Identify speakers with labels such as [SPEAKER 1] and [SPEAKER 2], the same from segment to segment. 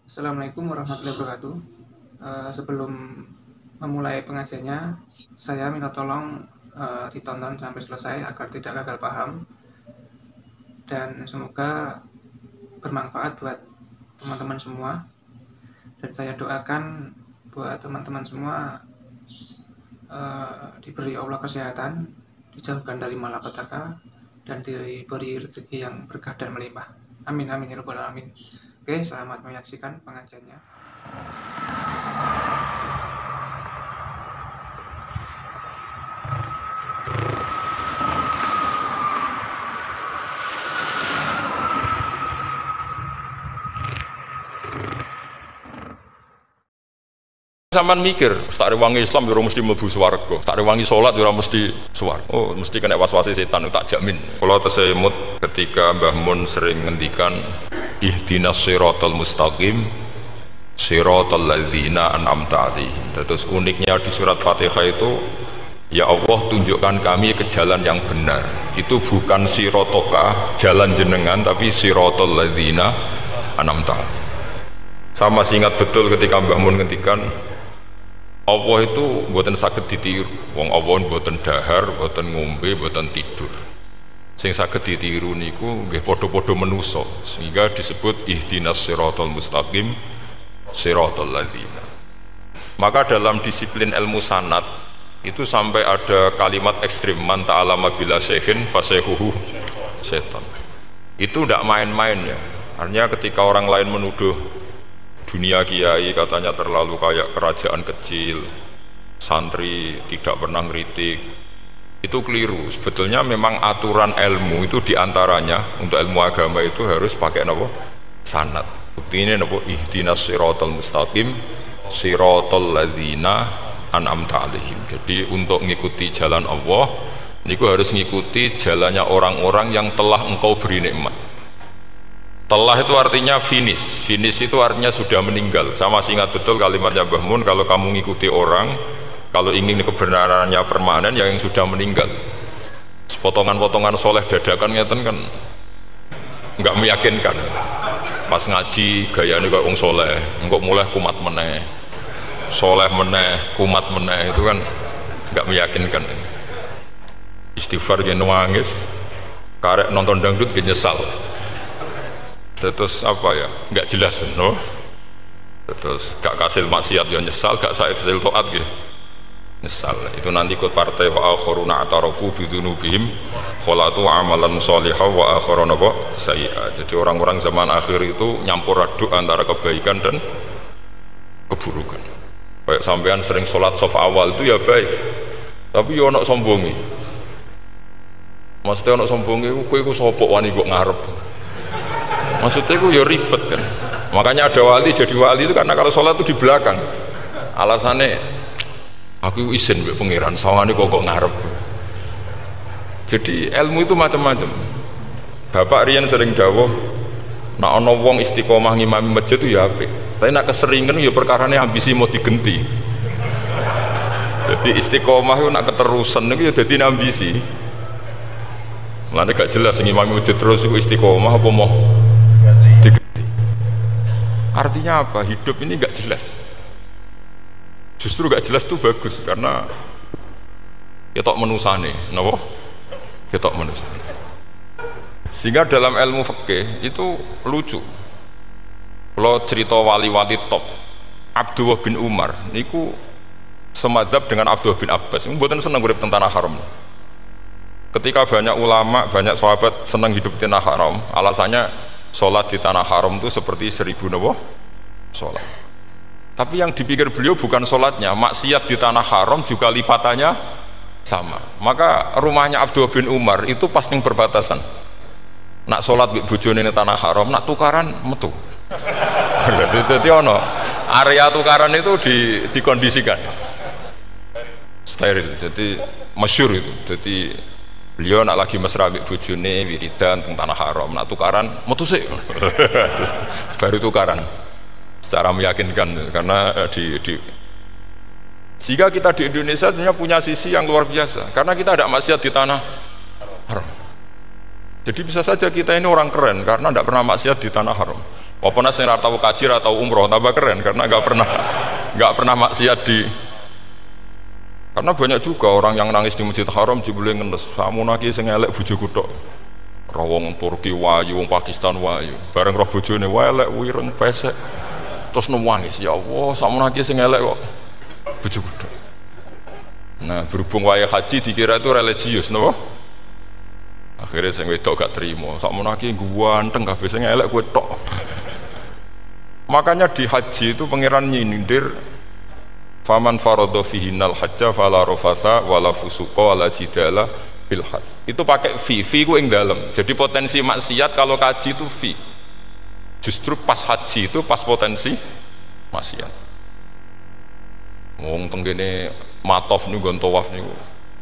[SPEAKER 1] Assalamualaikum warahmatullahi wabarakatuh. Sebelum memulai pengajiannya, saya minta tolong ditonton sampai selesai agar tidak gagal paham dan semoga bermanfaat buat teman-teman semua. Dan saya doakan buat teman-teman semua diberi Allah kesehatan, dijauhkan dari malapetaka, dan diberi rezeki yang berkah dan melimpah. Amin amin ya rabbal alamin. Oke, selamat menyaksikan pengajiannya.
[SPEAKER 2] Sampeyan mikir, tak rewangi Islam ora mesti mlebu swarga, tak rewangi salat ora mesti swarga. Oh, mesti kena was-wasi setan, tak jamin. Kula tesemut ketika Mbah Mun sering ngendikan ihdinas siratal mustaqim siratal ladzina an'amta 'alaihim. Terus uniknya di surat Fatihah itu, ya Allah tunjukkan kami ke jalan yang benar. Itu bukan sirotoka, jalan jenengan, tapi siratal ladzina an'amta 'alaihim. Saya masih ingat betul ketika Mbah Mun ngendikan Allah itu buatan saged ditiru. Wong Allah buatan dahar, buatan ngombe, buatan tidur. Sing saged ditiru niku nggih padha-padha manusa, sehingga disebut ihdinas siratal mustaqim siratal ladzina. Maka dalam disiplin ilmu sanad itu sampai ada kalimat ekstrim, man ta'alama bila syekhin fasehuhu setan. Itu tidak main-main ya. Artinya ketika orang lain menuduh dunia kiai katanya terlalu kayak kerajaan kecil, santri tidak pernah ngeritik, itu keliru. Sebetulnya memang aturan ilmu itu diantaranya untuk ilmu agama itu harus pakai apa? Sanad. Bukti ini apa? Ihdinas siratal mustaqim siratal ladzina an'amta 'alaihim. Jadi untuk mengikuti jalan Allah niku harus mengikuti jalannya orang-orang yang telah engkau beri nikmat. Telah itu artinya finish. Finish itu artinya sudah meninggal. Saya masih ingat betul kalimatnya Mbah Mun, kalau kamu mengikuti orang, kalau ingin kebenarannya permanen, ya yang sudah meninggal. Potongan-potongan soleh dadakan ngeten kan nggak meyakinkan. Pas ngaji gayanya kayak wong soleh, engkau mulai kumat meneh, soleh meneh, kumat meneh, itu kan nggak meyakinkan. Istighfar gen nangis, karek nonton dangdut gen nyesal. Terus apa ya, nggak jelas no? Terus gak kasil maksiat ya nyesal, gak kasil toat gitu nyesal. Itu nanti ikut partai wa akhiruna atarafu bidunubihim kholatu amalan sholihah wa akhiruna sayyi'ah. Jadi orang-orang zaman akhir itu nyampur aduk antara kebaikan dan keburukan. Kayak sampean sering sholat saf awal itu ya baik, tapi ya ono sombongi. Maksudnya ono sombongi, kowe iku sapa wani kok ngarep. Maksudnya itu ya ribet kan. Makanya ada wali jadi wali itu karena kalau sholat itu di belakang. Alasannya aku izin mbek pangeran, sawangane kok ngarep. Jadi ilmu itu macam-macam. Bapak riyen sering dawuh, nek ana wong istiqomah ngimami masjid itu ya apik. Tapi nek keseringan ya perkarane ambisi mau digenti. Jadi istiqomah itu nek keterusan itu ya dadi ambisi. Mulane gak jelas ngimami masjid terus iku istiqomah apa mau diganti. Artinya apa? Hidup ini gak jelas. Justru gak jelas itu bagus karena ketok menusane, napa? Ketok menusane. Sehingga dalam ilmu fikih itu lucu. Kalau cerita wali-wali top, Abdullah bin Umar niku semadzhab dengan Abdullah bin Abbas. Mboten seneng urip teng tanah haram. Ketika banyak ulama, banyak sahabat senang hidup di tanah haram, alasannya sholat di tanah haram itu seperti 1000 sholat. Tapi yang dipikir beliau bukan sholatnya, maksiat di tanah haram juga lipatannya sama. Maka rumahnya Abdullah bin Umar itu pas ning perbatasan. Nak sholat di bojone di tanah haram, nak tukaran metu. Jadi ono area tukaran itu dikondisikan steril, jadi masyhur itu. Jadi beliau nak lagi mesra ambek bojone wiridan teng tanah haram, nak tukaran metu sik. Baru tukaran secara meyakinkan karena sehingga kita di Indonesia sebenarnya punya sisi yang luar biasa karena kita ada maksiat di tanah haram. Jadi bisa saja kita ini orang keren karena tidak pernah maksiat di tanah haram. Apa nasi ora tau kaji atau umroh tambah keren karena nggak pernah maksiat di. Karena banyak juga orang yang nangis di Masjid Haram jebule ngenes. Samun iki sing elek bojoku tok. Ra wong Turki wayu, wong Pakistan wayu. Bareng roh bojone wae elek wireng pesek. Terus nangis, ya Allah, samun iki sing elek kok bojoku tok. Nah, berhubung wae haji dikira itu religius, napa? Akhirnya sing wedok gak terima. Samun iki ganteng kabeh sing elek kowe tok. Makanya di haji itu pangeran nyindir faman faradha fihinnal hajja fala rafatha wala fusuqa wala jidala bil hajj. Itu pakai fi ku ing dalem. Jadi potensi maksiat kalau haji itu fi. Justru pas haji itu pas potensi maksiat. Wong tenggene matof niku nggon tawaf niku.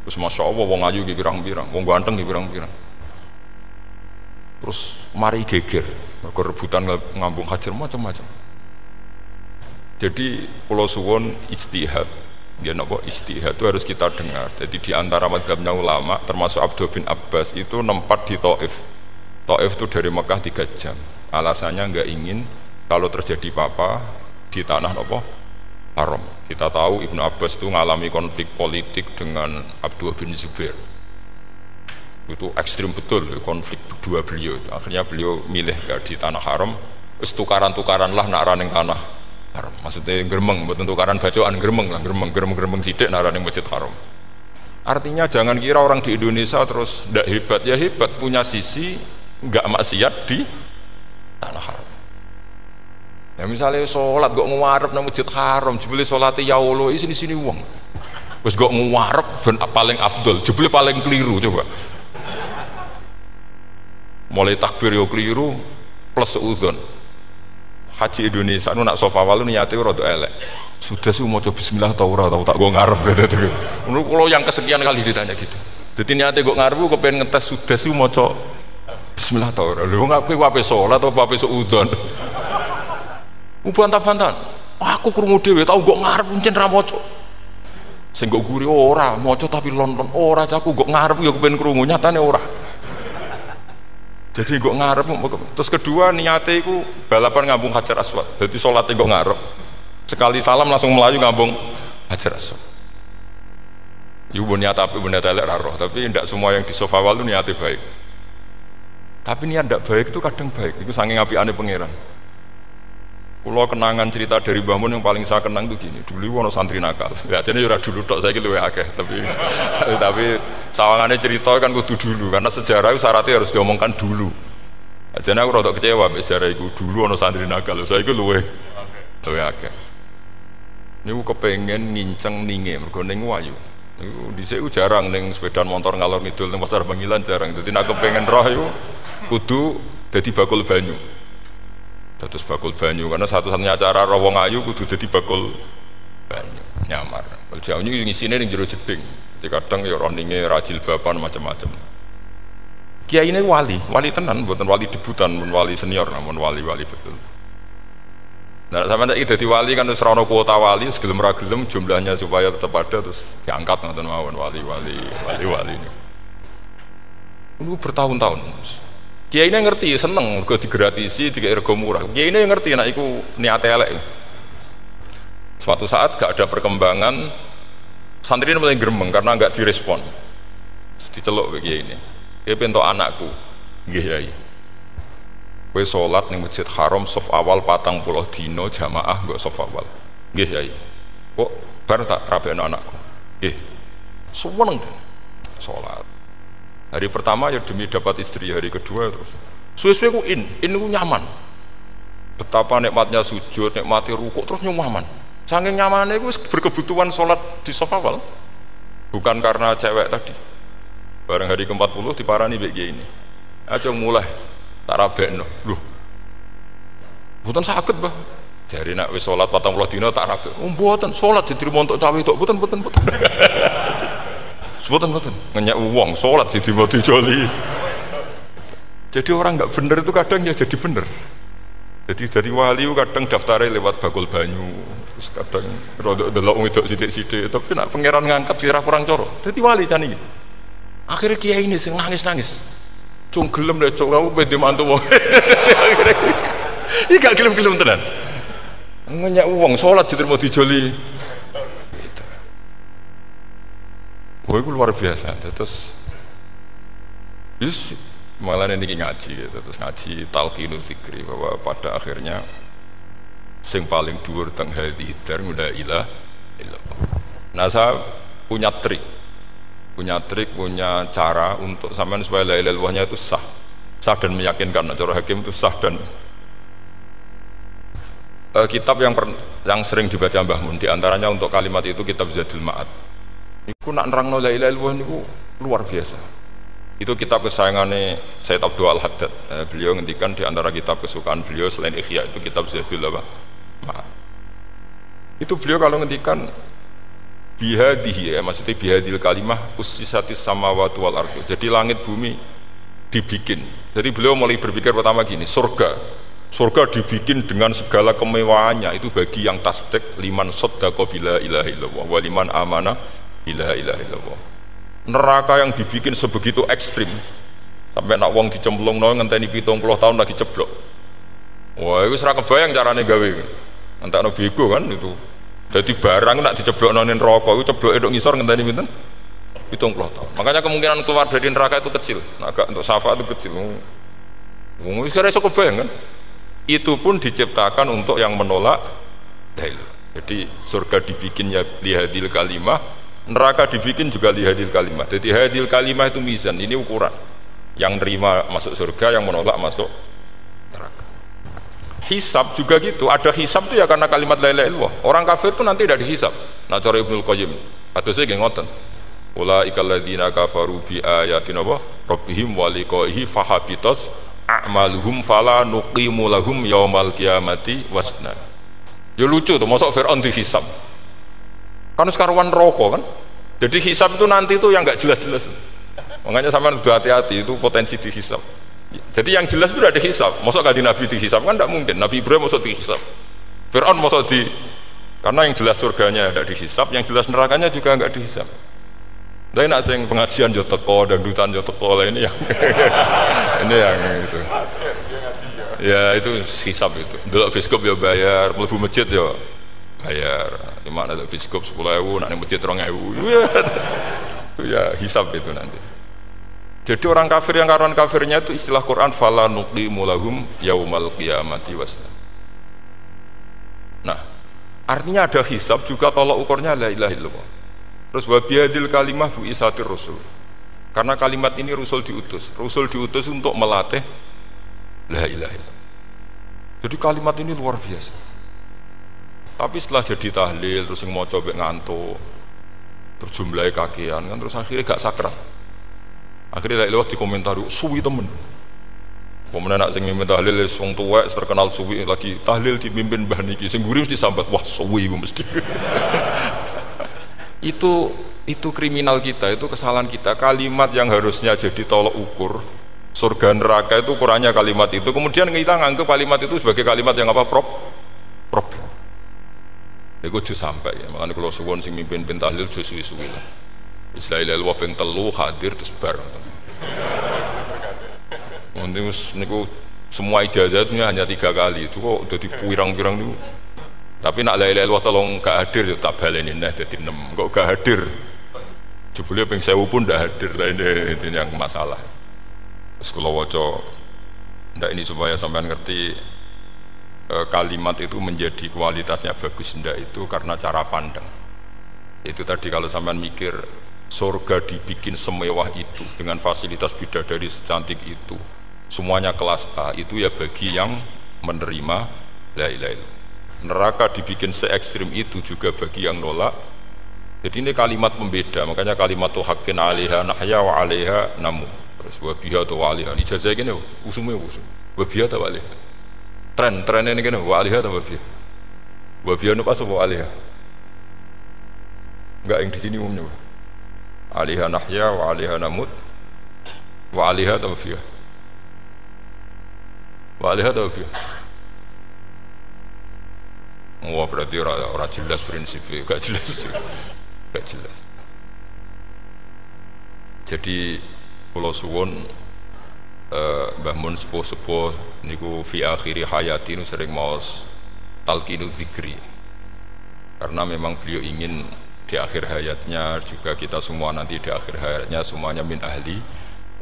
[SPEAKER 2] Wis masyaallah wong ayu ki pirang-pirang, wong ganteng ki pirang-pirang. Terus mari geger, mergo rebutan ngambung hajar macam-macam. Jadi pulau suwon ijtihad, dia napa ijtihad itu harus kita dengar. Jadi di antara mazhabnya ulama, termasuk Abdul bin Abbas itu nempat di Taif. Taif itu dari Mekah 3 jam. Alasannya nggak ingin kalau terjadi apa-apa di tanah apa haram. Kita tahu Ibnu Abbas itu mengalami konflik politik dengan Abdullah bin Zubair. Itu ekstrim betul konflik dua beliau. Akhirnya beliau milih ya di tanah haram. Terus tukaran-tukaran lah nak raning tanah haram. Maksudnya geremeng, bukan tukaran bacaan geremeng lah, geremeng sidik nak raning masjid haram. Artinya jangan kira orang di Indonesia terus ndak hebat, ya hebat, punya sisi nggak maksiat di tanah haram. Ya misalnya sholat kok ngarep nang masjid haram, jebule salate ya Allah sini wong. Wis kok ngarep ben paling afdol, jebule paling keliru coba. Mulai takbir yo keliru plus seudon. Haji Indonesia nu nak sofa walu niate rada elek. Sudah sih mau coba bismillah tau ora tau tak go ngarep gitu. Menurut kalau yang kesekian kali ditanya gitu. Jadi niate go ngarep ku kepen ngetes sudah sih mau coba bismillah tau ora. Lho ngapa kowe ape salat atau ape seudon? Bantah-bantahan. Aku krungu dhewe tau go ngarep pancen ra maca. Sing go guri ora maca tapi lonton ora caku go ngarep yo kepen krungu nyatane ora. Jadi kok ngarep. Terus kedua niate iku balapan ngambung Hajar Aswad. Jadi salate kok ngarep. Sekali salam langsung melayu ngambung Hajar Aswad. Iku niat apik niat elek ra roh, tapi ndak semua yang di sofa wal itu niate baik. Tapi niat ndak baik itu kadang baik. Iku saking apikane pangeran. Kula kenangan cerita dari Mbah Mun yang paling saya kenang itu gini. Dulu ono santri nakal. Ya jane ora dulu tok, saiki luwih akeh, tapi sawangane cerita kan kudu dulu karena sejarah itu syaratnya harus diomongkan dulu. Jane aku rada kecewa mek sejarah iku. Dulu ono santri nakal, saiki luwih akeh. Niku kepengen nginceng ninge mergo ning wayu. Niku dhisik jarang ning sepeda motor ngalor ngidul ning pasar Bangilan jarang. Dadi nek kepengen roh iku kudu dadi bakul banyu. Terus bakul banyu karena satu-satunya cara rawong ayu kudu dadi bakul banyu nyamar. Kalau jauh ini ngisine ning jero jeding. Jadi kadang ya roninge rajil bapan macam-macam. Kiai ini wali tenan, bukan wali debutan, bukan wali senior, namun wali betul. Nah, sampai saiki dadi wali kan wis ora ono kuota wali, segelem ra gelem jumlahnya supaya tetap ada terus diangkat ngoten mawon wali ini. Ini bertahun-tahun. Kiai ini ngerti, seneng mergo digratisi, dikek rego murah. Kiai ini ngerti nek iku niate elek. Suatu saat gak ada perkembangan, santri ini mulai gremeng karena gak direspon. Diceluk kiai ini. Kiai pentok anakku, nggih Yai. Kowe salat ning Masjid Haram saf awal 40 dina jamaah nggo saf awal. Nggih Yai. Kok bar tak rabekno anakku. Nggih. Seneng salat. Hari pertama ya demi dapat istri, hari kedua terus suwe-suwe ku in ku nyaman. Betapa nikmatnya sujud, nikmati rukuk terus nyaman. Saking nyamannya ku berkebutuhan sholat di sofa wal. Bukan karena cewek tadi. Bareng hari ke-40 diparani mbek ini. Aja mulai tak rabekno. Loh. Mboten saged, Mbah. Jare nek wis sholat 40 dina tak rabek. Oh mboten, sholat diterima untuk cawe tok. Mboten. Mboten ngenyak uang sholat jadi mau dijoli. Jadi orang nggak bener itu kadang ya jadi bener. Jadi dari wali kadang daftarnya lewat bakul banyu, terus kadang rodok delok wedok sidik-sidik. Tapi nak pangeran ngangkat kira kurang coro. Jadi wali cani. Akhirnya kiai ini sing nangis. Cung gelem deh cok kamu beda mantu. Iki gak gelem-gelem tenan. Ngenyak uang sholat jadi mau dijoli itu. Wah itu luar biasa. Terus malah nanti ngaji gitu. Terus ngaji talqinul fikri bahwa pada akhirnya sing paling dhuwur teng hadi dar la ilaha illallah. Nah saya punya trik, punya cara untuk sampean supaya la ilaha illallahnya itu sah dan meyakinkan. Cara hakim itu sah dan kitab yang sering dibaca Mbah Mun diantaranya untuk kalimat itu kitab Zadul Ma'ad. Iku nak nerangno la ilaha illallah niku luar biasa. Itu kitab kesayangannya Sayyid Abdul Al-Haddad. Beliau ngendikan diantara kitab kesukaan beliau selain Ihya itu kitab Zadul Ma'ad. Itu beliau kalau ngendikan bihadihi maksudnya bihadil kalimah ussisatis samawati wal ardu. Jadi langit bumi dibikin. Jadi beliau mulai berpikir pertama gini, surga dibikin dengan segala kemewahannya itu bagi yang tasdik liman saddaqa bila ilaha illallah wa liman amana bila ilaha illallah. Neraka yang dibikin sebegitu ekstrim sampai nak wong dicemplungno ngenteni 70 tahun lagi ceblok. Wah, itu ora kebayang carane gawe. Entekno bego kan itu. Jadi barang nak diceblokno ning neraka iku cebloke tok ngisor ngenteni pinten? 70 tahun. Makanya kemungkinan keluar dari neraka itu kecil. Nah, agak untuk syafaat itu kecil. Wong wis kira iso kebayang kan? Itu pun diciptakan untuk yang menolak dalil. Jadi surga dibikinnya lihadil kalimah, neraka dibikin juga lihadil kalimah. Jadi hadil kalimah itu mizan, ini ukuran. Yang nerima masuk surga, yang menolak masuk neraka. Hisab juga gitu, ada hisab itu ya karena kalimat la ilaha illallah. Orang kafir itu nanti tidak dihisab. Nah cara Ibnul Qayyim, atau saya nggih ngoten. Ulaikal ladzina kafaru bi ayatina rabbihim wa liqaihi fahabitas a'maluhum fala nuqimu lahum yaumal qiyamati wasna. Ya lucu tuh, mosok Fir'aun dihisab. Kan sekarang rokok kan. Jadi hisab itu nanti itu yang enggak jelas-jelas. Makanya sampean udah hati-hati itu potensi dihisab. Jadi yang jelas itu udah dihisab. Mosok enggak di Nabi dihisab kan enggak mungkin. Nabi Ibrahim mosok dihisab. Fir'aun mosok di karena yang jelas surganya enggak dihisab, yang jelas nerakanya juga enggak dihisab. Tapi nak sing pengajian yo teko, dangdutan yo teko lah ini yang ini yang itu. Ya itu hisab itu. Delok biskop yo bayar, mlebu masjid yo bayar. Gimana delok biskop 10.000, nak ning masjid 2.000. Ya hisab itu nanti. Jadi orang kafir yang karuan kafirnya itu istilah Quran fala nuqimu lahum yaumal qiyamati wasna. Nah, artinya ada hisab juga tolok ukurnya la ilaha illallah. Terus wabiyadil kalimah bu isatir rusul. Karena kalimat ini rusul diutus untuk melatih la ilaha illallah. Jadi kalimat ini luar biasa. Tapi setelah jadi tahlil terus yang mau coba ngantuk, terus jumlahnya kakean kan, terus akhirnya gak sakral. Akhirnya la ilaha dikomentari suwi temen. Pemenang nak sing mimpin tahlil wong tuwek terkenal suwi lagi tahlil dipimpin mbah niki sing mburi mesti sambat wah suwi mesti. Itu kriminal kita, itu kesalahan kita. Kalimat yang harusnya jadi tolok ukur surga neraka itu ukurannya kalimat itu. Kemudian kita nganggap kalimat itu sebagai kalimat yang apa? Problem. Itu jauh sampai ya. Makanya kalau suwon sing mimpin tahlil jauh suwi-suwi lah. Israel wapeng telu hadir terus bar. Nanti niku semua ijazatnya hanya 3 kali. Itu kok udah dipirang-pirang niku. Tapi nak la ilaha illallah tolong gak hadir ya tak baleni neh dadi 6. Kok gak hadir jebule ping 1000 pun ndak hadir. Lah ini yang masalah. Terus kula waca ndak ini supaya sampean ngerti kalimat itu menjadi kualitasnya bagus ndak itu karena cara pandang. Itu tadi kalau sampean mikir surga dibikin semewah itu dengan fasilitas bidadari secantik itu, semuanya kelas A, itu ya bagi yang menerima la ilaha illallah. Neraka dibikin se ekstrim itu juga bagi yang nolak. Jadi ini kalimat pembeda. Makanya kalimat tu haqqin 'alaiha nahya wa 'alaiha namu. Terus wa biha tu 'alaiha. Ijazah gini usume usum. Wa biha tu 'alaiha. Tren ini gini wa 'alaiha tu wa biha. Wa biha nu pas wa 'alaiha. Enggak yang di sini umumnya. 'Alaiha nahya wa 'alaiha namut. Wa 'alaiha tu wa biha. Wa 'alaiha tu wa biha. Wah berarti orang jelas prinsipnya, gak jelas. Jadi pulau suwon Mbah Mun sepuh-sepuh niku fi akhiri hayati nu sering maos talqinu zikri, karena memang beliau ingin di akhir hayatnya juga kita semua nanti di akhir hayatnya semuanya min ahli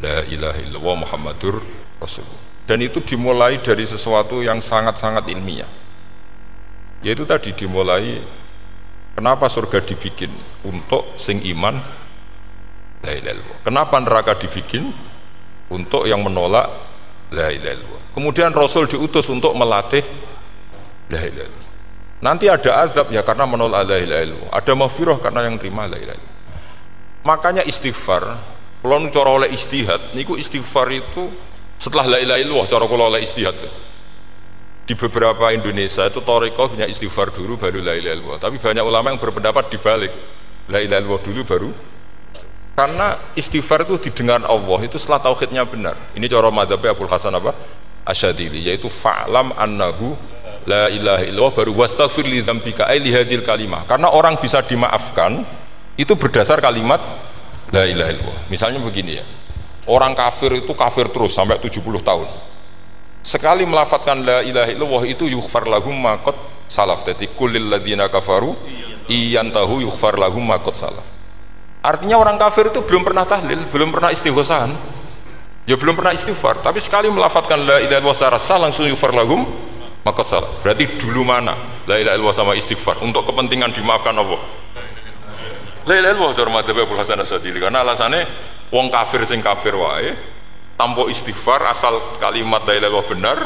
[SPEAKER 2] la ilaha illallah Muhammadur Rasulullah. Dan itu dimulai dari sesuatu yang sangat-sangat ilmiah, yaitu tadi dimulai kenapa surga dibikin untuk sing iman la ilaha illallah, kenapa neraka dibikin untuk yang menolak la ilaha illallah. Kemudian Rasul diutus untuk melatih la ilaha illallah. Nanti ada azab ya karena menolak la ilaha illallah, ada maghfirah karena yang terima la ilaha illallah. Makanya istighfar, kalau cara oleh istihad niku istighfar itu setelah la ilaha illallah, cara kalau oleh istihad di beberapa Indonesia itu thariqah punya istighfar dulu baru la ilaha illallah, tapi banyak ulama yang berpendapat dibalik, la ilaha illallah dulu baru, karena istighfar itu didengar Allah itu setelah tauhidnya benar. Ini cara madzhabnya Abul Hasan apa? Asyadili, yaitu fa'lam annahu la ilaha illallah baru wastaghfir li dzambika ai li hadil kalimah. Karena orang bisa dimaafkan itu berdasar kalimat la ilaha illallah. Misalnya begini ya, orang kafir itu kafir terus sampai 70 tahun, sekali melafatkan la ilaha illallah itu yughfar lahum ma qad salaf. Jadi kullil ladzina kafaru iyantahu yughfar lahum ma qad salaf. Artinya orang kafir itu belum pernah tahlil, belum pernah istighosahan, ya belum pernah istighfar, tapi sekali melafatkan la ilaha illallah secara sah langsung yughfar lahum ma qad salaf. Berarti dulu mana la ilaha illallah sama istighfar untuk kepentingan dimaafkan Allah? La ilaha illallah cara madzhab Abul Hasan Asyadili, karena alasannya wong kafir sing kafir wae tanpa istighfar, asal kalimat la ilaha illallah benar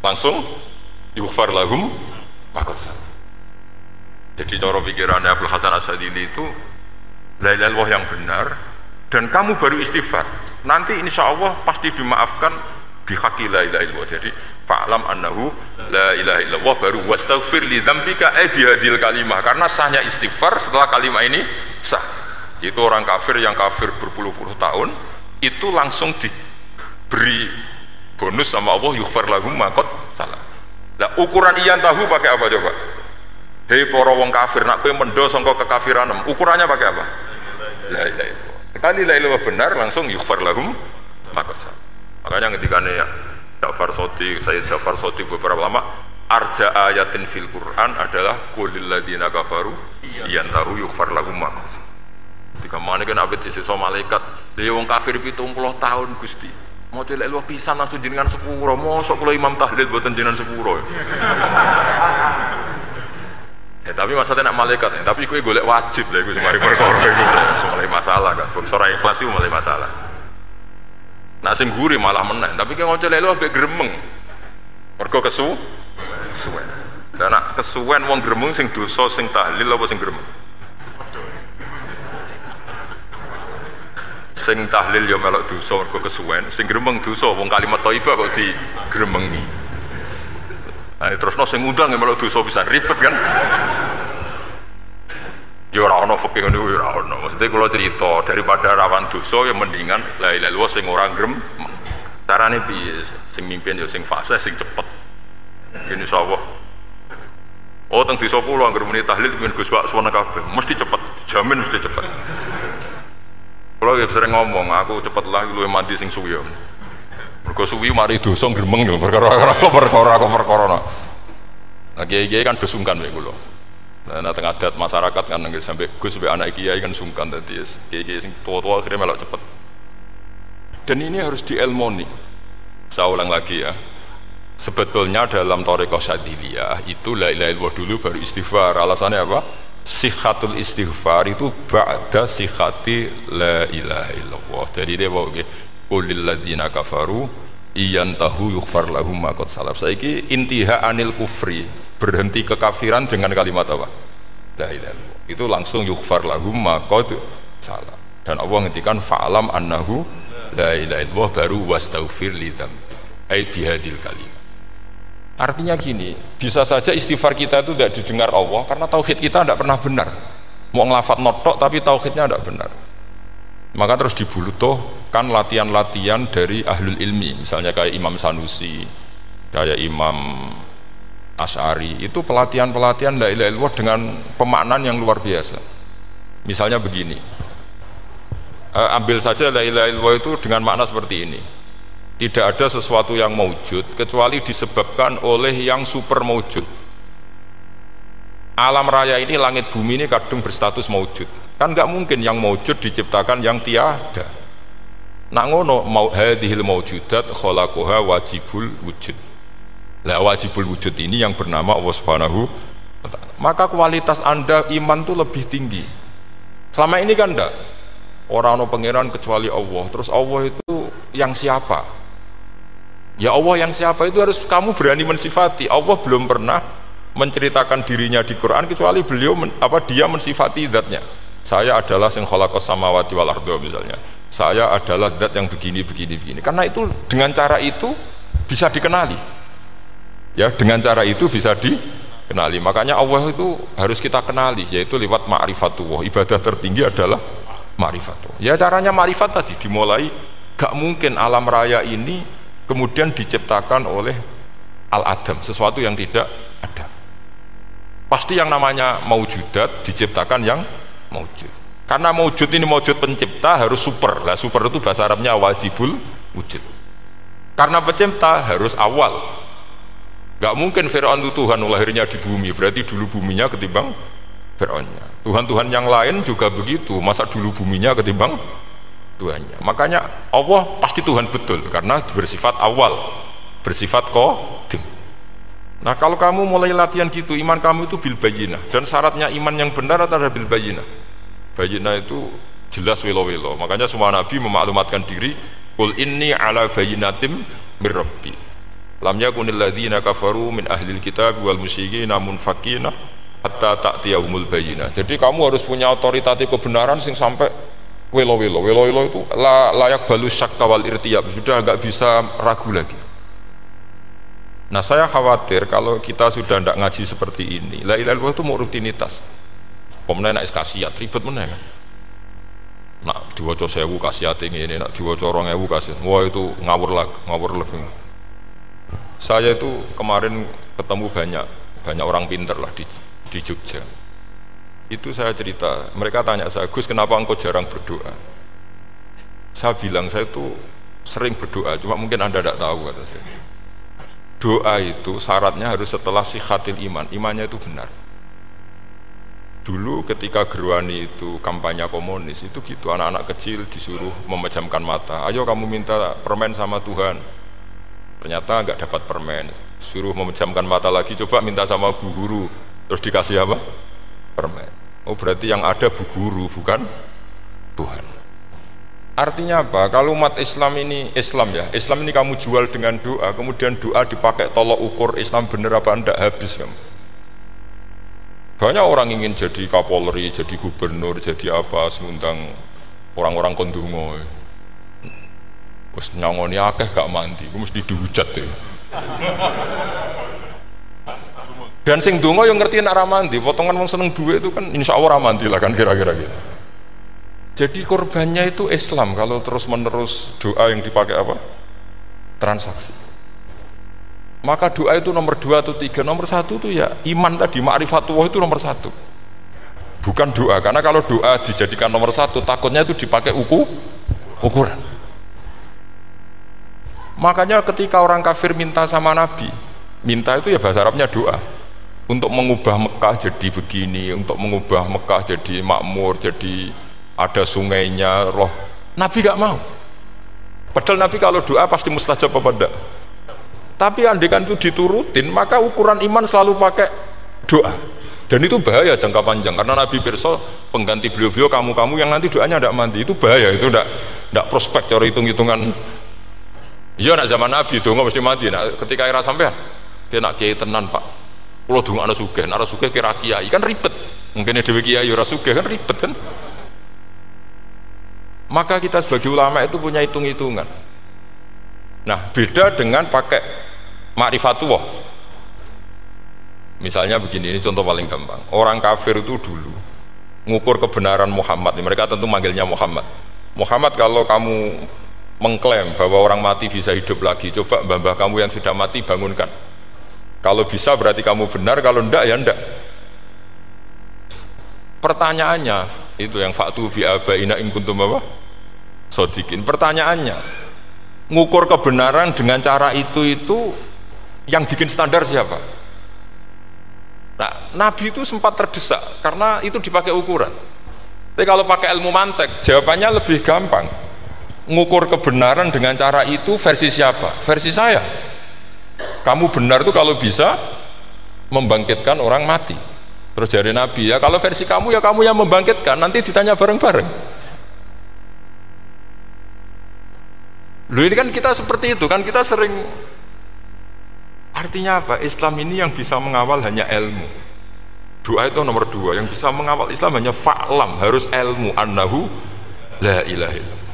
[SPEAKER 2] langsung yughfar lahum ma qad salaf. Jadi cara pikirannya Abul Hasan Asyadili itu la ilaha illallah yang benar dan kamu baru istighfar, nanti insya Allah pasti dimaafkan bihaqi la ilaha illallah. Jadi fa'lam annahu la ilaha illallah baru wastaghfir li dzambika ai bihadil kalimah, karena sahnya istighfar setelah kalimat ini sah. Itu orang kafir yang kafir berpuluh-puluh tahun itu langsung diberi bonus sama Allah yughfar lahum ma qad salaf. Lah ukuran iyan tahu pakai apa coba? Hei para wong kafir, nak kowe mendo sangka kekafiran, ukurannya pakai apa? La ilaha illallah. Sekali la ilaha benar langsung yughfar lahum ma qad salaf. Makanya ketika ya Ja'far Shadiq, Sayyid Ja'far Shadiq beberapa lama arja ayatin fil Quran adalah qulil ladzina kafaru yantahu yughfar lahum ma qad salaf. Ketika mana kan abet disisa malaikat, dia wong kafir 70 tahun Gusti. Mau celek lu pisan langsung jenengan sepuro, mosok kula imam tahlil boten jenengan sepuro. Ya tapi maksudnya nak malaikat, tapi kowe golek wajib lha iku sing mari perkara iku mulai masalah kan. Bangsa ora ikhlas iku mulai masalah. Nak sing guri malah meneh, tapi kowe ngoco lek lu ambek gremeng. Mergo kesuwen. Dan nak kesuwen wong gremeng sing dosa sing tahlil apa sing gremeng? Sing tahlil ya melok dosa mergo kesuwen, sing gremeng dosa wong kalimat thayyibah kok digremengi. Nah, terusno sing ngundang ya melok dosa pisan ribet kan. Ya ora ono fikih ngono ya ora ono. Maksudnya kula cerita daripada rawan dosa ya mendingan la ilaha illallah sing ora gremeng. Carane piye? Sing mimpin ya sing fasih sing cepet. Kene insyaallah. Oh teng desa kula anggere muni tahlil ben Gus Wak suwana kabeh, mesti cepet, jamin mesti cepet. Kalau ya sering ngomong, aku cepet lah lu mati sing suwi. Mergo suwi mari dosa gremeng lho, perkara perkara. Nah kiai-kiai kan dosungkan wae kula. Nah tengah adat masyarakat kan nggih sampai Gus sampai anak kiai kan sungkan dadi kiai-kiai sing tua-tua akhirnya melok cepet. Dan ini harus dielmoni. Saya ulang lagi ya. Sebetulnya dalam thariqah Syadziliyah itu la ilaha illallah dulu baru istighfar. Alasannya apa? Sihhatul istighfar itu ba'da sihhati la ilaha illallah. Jadi dia bawa qulil ladzina kafaru iyantahu yughfar lahum ma qad salaf. Saiki intiha anil kufri, berhenti kekafiran dengan kalimat apa? La ilaha illallah. Itu langsung yughfar lahum ma qad salaf. Dan Allah ngendikan fa'lam annahu la ilaha illallah baru wastaghfir li dzam ai bihadil kalimah. Artinya gini, bisa saja istighfar kita itu tidak didengar Allah karena tauhid kita tidak pernah benar. Mau ngelafat notok tapi tauhidnya tidak benar. Maka terus dibulutuhkan latihan-latihan dari ahlul ilmi, misalnya kayak Imam Sanusi, kayak Imam Asy'ari, itu pelatihan-pelatihan la ilaha illallah dengan pemaknaan yang luar biasa. Misalnya begini, ambil saja la ilaha illallah itu dengan makna seperti ini. Tidak ada sesuatu yang maujud kecuali disebabkan oleh yang super maujud. Alam raya ini, langit bumi ini kadung berstatus maujud. Kan nggak mungkin yang maujud diciptakan yang tiada. Nak ngono mau hadhil maujudat khalaqaha wajibul wujud. Lah wajibul wujud ini yang bernama Allah Subhanahu wa ta'ala. Maka kualitas Anda iman itu lebih tinggi. Selama ini kan enggak. Orang no pangeran kecuali Allah. Terus Allah itu yang siapa? Ya Allah yang siapa itu harus kamu berani mensifati. Allah belum pernah menceritakan dirinya di Quran kecuali beliau dia mensifati zatnya. Saya adalah sing khalaqas samawati wal arda misalnya. Saya adalah zat yang begini. Karena itu dengan cara itu bisa dikenali. Ya, dengan cara itu bisa dikenali. Makanya Allah itu harus kita kenali, yaitu lewat ma'rifatullah. Ibadah tertinggi adalah ma'rifatullah. Ya caranya ma'rifat tadi dimulai. Gak mungkin alam raya ini kemudian diciptakan oleh al-adam, sesuatu yang tidak ada. Pasti yang namanya maujudat diciptakan yang maujud. Karena maujud ini maujud pencipta harus super. Lah super itu bahasa Arabnya wajibul wujud. Karena pencipta harus awal. Gak mungkin Fir'aun itu Tuhan lahirnya di bumi, berarti dulu buminya ketimbang Fir'aunnya. Tuhan-Tuhan yang lain juga begitu, masa dulu buminya ketimbang Tuhannya. Makanya Allah pasti Tuhan betul karena bersifat awal, bersifat qadim. Nah kalau kamu mulai latihan gitu, iman kamu itu bil bayyinah, dan syaratnya iman yang benar adalah bil bayyinah. Bayyinah itu jelas welo-welo. Makanya semua nabi memaklumatkan diri, qul inni ala bayyinatim mir rabbi. Lam yakunil ladzina kafaru min ahlil kitab wal musyrikin munfakina hatta ta'tiyahumul bayyinah. Jadi kamu harus punya otoritatif kebenaran sing sampai welo-welo itu layak balu syakka wal irtiyab, sudah agak bisa ragu lagi. Nah saya khawatir kalau kita sudah tidak ngaji seperti ini, la ilaha illallah itu mau rutinitas. Pemenang nak kasiat ribet meneh kan. Nak diwaca 1000 kasiat ini, nak diwaca 2000 kasiat. Wah itu ngawur lagi. Saya itu kemarin ketemu banyak orang pinter lah di Jogja. Itu saya cerita, mereka tanya saya, Gus kenapa engkau jarang berdoa? Saya bilang saya itu sering berdoa, cuma mungkin Anda tidak tahu kata saya. Doa itu syaratnya harus setelah sihatil iman, imannya itu benar. Dulu ketika Gerwani itu kampanye komunis itu gitu, anak-anak kecil disuruh memejamkan mata, ayo kamu minta permen sama Tuhan. Ternyata nggak dapat permen, suruh memejamkan mata lagi, coba minta sama bu guru, terus dikasih apa? Permen. Oh berarti yang ada bu guru bukan Tuhan. Artinya apa? Kalau umat Islam ini Islam ini kamu jual dengan doa, kemudian doa dipakai tolok ukur Islam bener apa enggak, habis kamu. Banyak orang ingin jadi Kapolri, jadi gubernur, jadi apa, ngundang orang-orang kondungo. Wes nyangoni akeh gak mandi, mesti dihujat deh. Dan sing donga yang ngerti nek ra mandi, potongan wong seneng duit itu kan insya Allah ra mandi lah kan kira-kira gitu. Jadi korbannya itu Islam kalau terus-menerus doa yang dipakai apa? Transaksi. Maka doa itu nomor 2 atau 3, nomor 1 itu ya iman tadi, ma'rifatullah itu nomor 1. Bukan doa, karena kalau doa dijadikan nomor 1 takutnya itu dipakai ukuran. Makanya ketika orang kafir minta sama Nabi, minta itu ya bahasa Arabnya doa. Untuk mengubah Mekah jadi begini, untuk mengubah Mekah jadi makmur, jadi ada sungainya, roh. Nabi gak mau. Padahal Nabi kalau doa pasti mustajab apa enggak? Tapi andaikan itu diturutin, maka ukuran iman selalu pakai doa. Dan itu bahaya jangka panjang, karena Nabi pirsa pengganti beliau-beliau kamu-kamu yang nanti doanya tidak mandi, itu bahaya, itu tidak prospek cara hitung-hitungan. Iya nak zaman Nabi donga mesti mati. Nah, ketika era sampean dia nak kiai tenan Pak, kalau donga ana sugih kira kiai kan ribet. Mungkin dhewe kiai ora sugih kan ribet kan. Maka kita sebagai ulama itu punya hitung-hitungan. Nah beda dengan pakai ma'rifatullah. Misalnya begini, ini contoh paling gampang. Orang kafir itu dulu ngukur kebenaran Muhammad, mereka tentu manggilnya Muhammad. Muhammad, kalau kamu mengklaim bahwa orang mati bisa hidup lagi, coba mbah-mbah kamu yang sudah mati bangunkan. Kalau bisa berarti kamu benar, kalau enggak ya enggak. Pertanyaannya itu yang faktu bi abaina in kuntum apa? Sodikin. Pertanyaannya, ngukur kebenaran dengan cara itu yang bikin standar siapa? Nah, Nabi itu sempat terdesak karena itu dipakai ukuran. Tapi kalau pakai ilmu mantek, jawabannya lebih gampang. Ngukur kebenaran dengan cara itu versi siapa? Versi saya. Kamu benar itu kalau bisa membangkitkan orang mati. Terus dari Nabi, ya kalau versi kamu ya kamu yang membangkitkan, nanti ditanya bareng-bareng. Loh ini kan kita seperti itu kan, kita sering. Artinya apa? Islam ini yang bisa mengawal hanya ilmu. Doa itu nomor 2, yang bisa mengawal Islam hanya fa'lam, harus ilmu, annahu la ilaha illallah.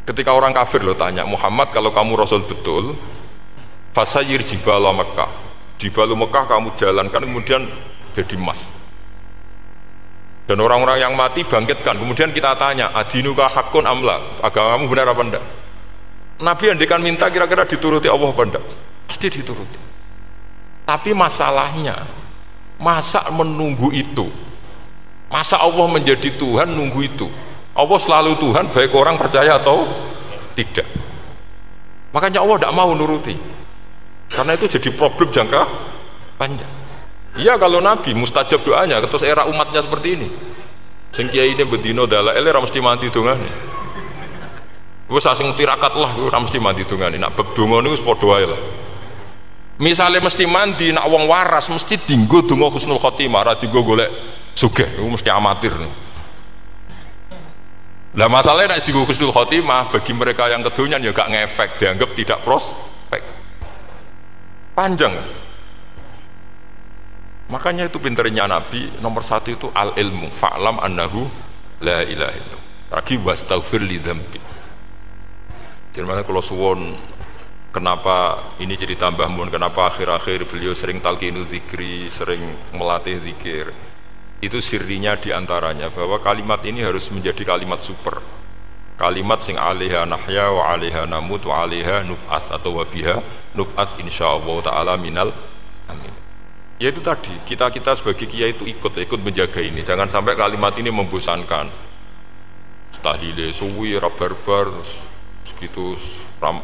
[SPEAKER 2] Ketika orang kafir lo tanya, Muhammad kalau kamu Rasul betul, fasayir jibala Mekah, jibala Mekah kamu jalankan kemudian jadi emas, dan orang-orang yang mati bangkitkan, kemudian kita tanya, adinuka hakun amla, agamamu benar apa enggak? Nabi andikan minta kira-kira dituruti Allah apa enggak? Pasti dituruti. Tapi masalahnya, masa menunggu itu? Masa Allah menjadi Tuhan nunggu itu? Allah selalu Tuhan baik orang percaya atau tidak. Makanya Allah tidak mau nuruti, karena itu jadi problem jangka panjang. Iya kalau Nabi mustajab doanya, terus era umatnya seperti ini. Sing kiai ini bedino dalaile ora mesti mati dongane. Wis asing tirakat lah ora mesti mati dongane. Nak bab donga niku wis padha wae lah. Misale mesti mandi, nak wong waras mesti dinggo donga husnul khotimah, ora dinggo golek sugih, iku mesti amatir. Lah masalahnya nek dinggo husnul khotimah bagi mereka yang kedonyan ya gak ngefek, dianggap tidak prospek. Panjang. Makanya itu pinternya Nabi nomor 1 itu al ilmu, fa'lam annahu la ilaha illallah. Lagi wastaghfir li dzambi. Jadi kalau suwon kenapa ini jadi tambah mun, kenapa akhir-akhir beliau sering talqinu zikri, sering melatih zikir. Itu sirinya diantaranya bahwa kalimat ini harus menjadi kalimat super. Kalimat sing alaiha nahya wa alaiha namut wa alaiha nub'ats atau wabiha nub'ats insyaallah taala minal amin. Ya itu tadi, kita sebagai kiai itu ikut menjaga ini. Jangan sampai kalimat ini membosankan. Tahlile suwi ra barbar segitu ram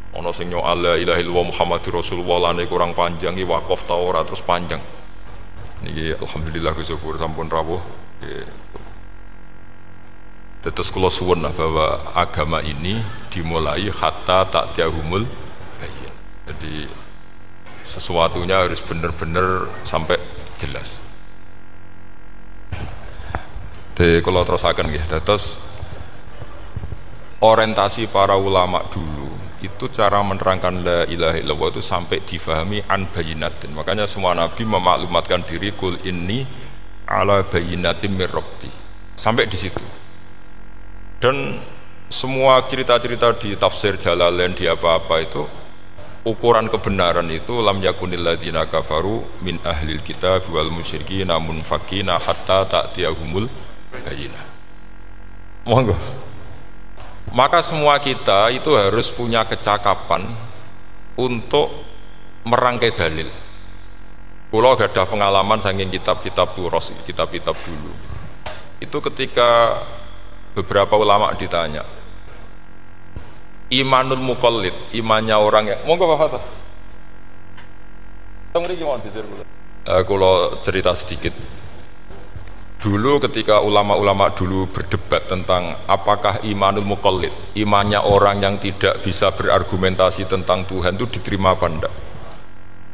[SPEAKER 2] ana sing nyo la ilaha illallah Muhammadur Rasulullah lane kurang panjang iki wakaf ta ora terus panjang. Niki alhamdulillah syukur sampun rawuh. Terus kula suwun bahwa agama ini dimulai hatta ta'tiyahumul bayyin. Jadi sesuatunya harus benar-benar sampai jelas. Kalau terusakan ya, terus orientasi para ulama dulu itu cara menerangkan la ilaha illallah itu sampai difahami an bayinatin. Makanya semua nabi memaklumatkan diri kul inni ala bayinatin mir rabbi. Sampai di situ. Dan semua cerita-cerita di tafsir Jalalain di apa-apa itu ukuran kebenaran itu lam yakunil ladzina kafaru min ahlil kitab wal musyrikin munfakina hatta ta'tiyahumul bayyinah. Monggo. Maka semua kita itu harus punya kecakapan untuk merangkai dalil. Kula gadah pengalaman saking kitab-kitab turos, kitab-kitab dulu. Itu ketika beberapa ulama ditanya, imanul muqallid, imannya orang yang monggo Pak Fatah. Teng mriki mawon dijer kula. Kula cerita sedikit. Dulu ketika ulama-ulama dulu berdebat tentang apakah imanul muqallid, imannya orang yang tidak bisa berargumentasi tentang Tuhan itu diterima apa enggak?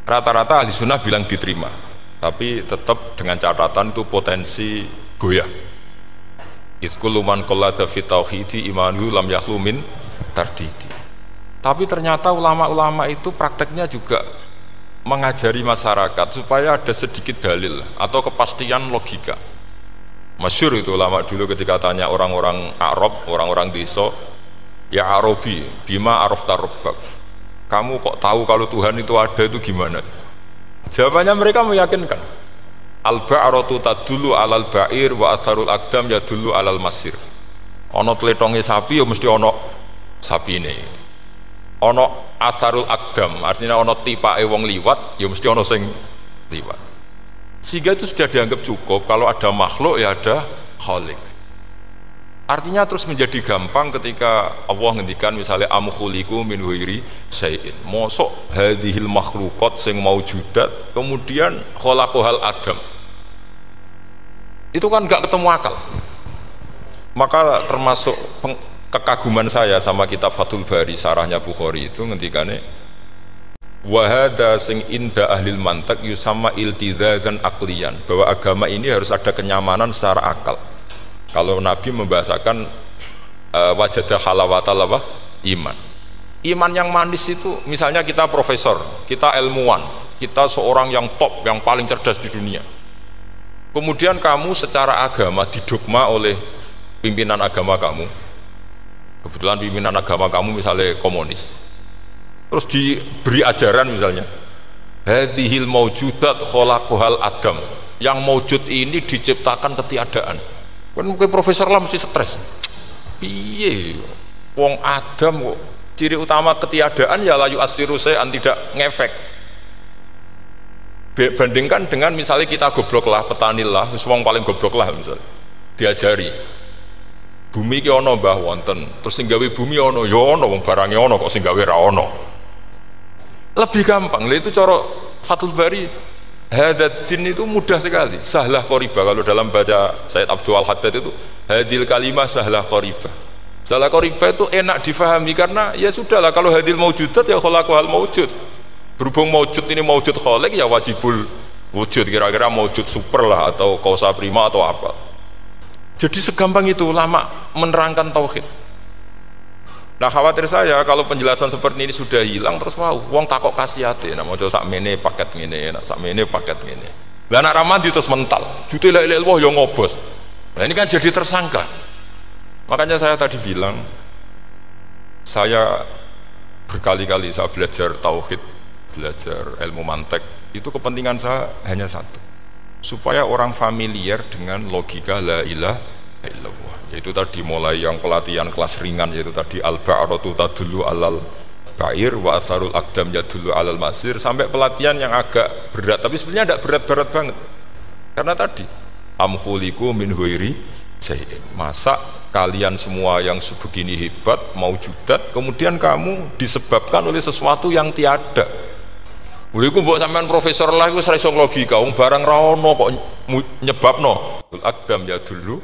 [SPEAKER 2] Rata-rata ahli sunnah bilang diterima, tapi tetap dengan catatan itu potensi goyah. Idzkullu man qallada fi tauhidi imanu lam yakhlu min tardidi. Tapi ternyata ulama-ulama itu prakteknya juga mengajari masyarakat supaya ada sedikit dalil atau kepastian logika. Masyhur itu ulama dulu ketika tanya orang-orang Arab, orang-orang desa, ya Arabi, bima arafta rabbak, kamu kok tahu kalau Tuhan itu ada, itu gimana? Jawabannya mereka meyakinkan, al-ba'ratu tadullu alal ba'ir wa atharul aqdam yadullu alal masir. Ono tletonge sapi ya mesti ono sapine, ono atharul aqdam artinya ono tipake wong liwat ya mesti ono sing liwat. Sehingga itu sudah dianggap cukup kalau ada makhluk ya ada khalik. Artinya terus menjadi gampang ketika Allah ngendikan misalnya am khuliqu min ghairi syai'in. Mosok hadhil makhluqat sing maujudat kemudian khalaqahal adam. Itu kan gak ketemu akal. Maka termasuk kekaguman saya sama kitab Fathul Bari sarahnya Bukhari itu ngendikane wa hadza sing inda ahlil mantak yusamma iltizazan aqliyan, bahwa agama ini harus ada kenyamanan secara akal. Kalau Nabi membahasakan wajadah halawatal apa? Iman. Iman yang manis itu misalnya kita profesor, kita ilmuwan, kita seorang yang top, yang paling cerdas di dunia. Kemudian kamu secara agama didogma oleh pimpinan agama kamu. Kebetulan pimpinan agama kamu misalnya komunis. Terus diberi ajaran misalnya hadhil maujudat khalaqahal adam. Yang maujud ini diciptakan ketiadaan. Kan mungkin profesor lah mesti stres. Piye wong Adam kok ciri utama ketiadaan ya layu asiru an tidak ngefek. Bandingkan dengan misalnya kita goblok lah, petani lah, wong paling goblok lah misalnya diajari bumi ki ana mbah wonten, terus sing gawe bumi ana ya ana, wong barange ana kok sing gawe ra ana. Lebih gampang lah itu cara Fathul Bari. Hadatin itu mudah sekali, sahlah qoribah. Kalau dalam baca Sayyid Abdul Haddad itu hadil kalimah sahlah qoribah. Sahlah qoribah itu enak difahami karena ya sudahlah, kalau hadil maujudat ya khalaqahal maujud. Berhubung maujud ini maujud khaliq ya wajibul wujud, kira-kira maujud super lah atau kausa prima atau apa. Jadi segampang itu ulama menerangkan tauhid. Nah khawatir saya kalau penjelasan seperti ini sudah hilang terus mau wong takok kasihate nak maca sakmene paket ngene, nak sakmene paket ngene. Lah anak ramadi terus mental. Jute la ilaha illallah yo ngobos. Nah ini kan jadi tersangka. Makanya saya tadi bilang saya berkali-kali saya belajar tauhid, belajar ilmu mantek, itu kepentingan saya hanya satu. Supaya orang familiar dengan logika la ilaha illallah. Yaitu tadi mulai yang pelatihan kelas ringan, yaitu tadi al-ba'ratu tadullu alal ba'ir wa asarul aqdam yadullu alal masir, sampai pelatihan yang agak berat, tapi sebenarnya tidak berat-berat banget. Karena tadi am khuliqu min ghairi syai'in. Masa kalian semua yang sebegini hebat maujudat kemudian kamu disebabkan oleh sesuatu yang tiada. Mulai ku mbok sampean profesor lah iku ora iso logika, wong barang ra ono kok nyebabno. Al-aqdam yadullu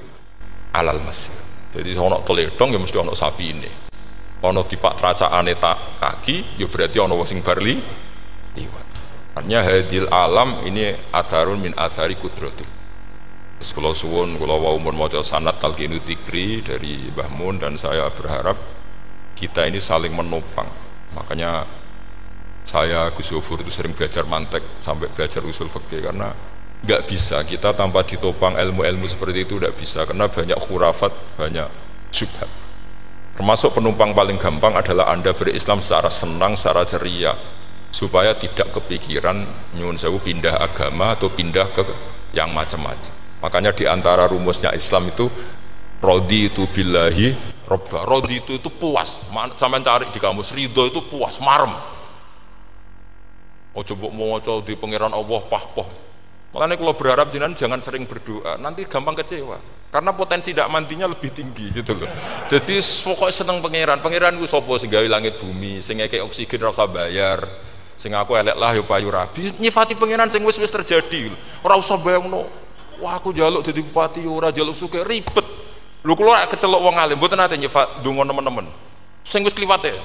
[SPEAKER 2] alal masir. Jadi ono teledong ya mesti ono sapi ini. Ono tipak tracakane tak kaki ya berarti ono wong sing barli liwat. Artinya hadil alam ini atharun min athari kudratil. Terus kula suwun kula wau mun maca sanad talqinu dzikri dari Mbah Mun, dan saya berharap kita ini saling menopang. Makanya saya Gus Yofur itu sering belajar mantek sampai belajar usul fikih, karena nggak bisa kita tanpa ditopang ilmu-ilmu seperti itu, tidak bisa, karena banyak khurafat, banyak syubhat. Termasuk penumpang paling gampang adalah Anda berislam secara senang, secara ceria, supaya tidak kepikiran nyuwun sewu pindah agama atau pindah ke yang macam-macam. Makanya diantara rumusnya Islam itu raditu billahi robba. Raditu itu puas, sampean cari di kamus, ridho itu puas, marem. Oh coba mau di pangeran Allah pah-pah. Makanya kalau berharap jangan sering berdoa, nanti gampang kecewa. Karena potensi tidak mantinya lebih tinggi gitu loh. Jadi pokoknya seneng pangeran ku sapa sing gawe langit bumi, sing ngekek oksigen ora usah bayar. Sing aku elek lah yo payu rabi. Nyifati pangeran sing wis terjadi. Ora usah bayangno. Wah aku njaluk dadi bupati ora njaluk sugih ribet. Lho kula kecelok wong alim mboten nate nyifat donga nemen-nemen. Sing wis kliwate.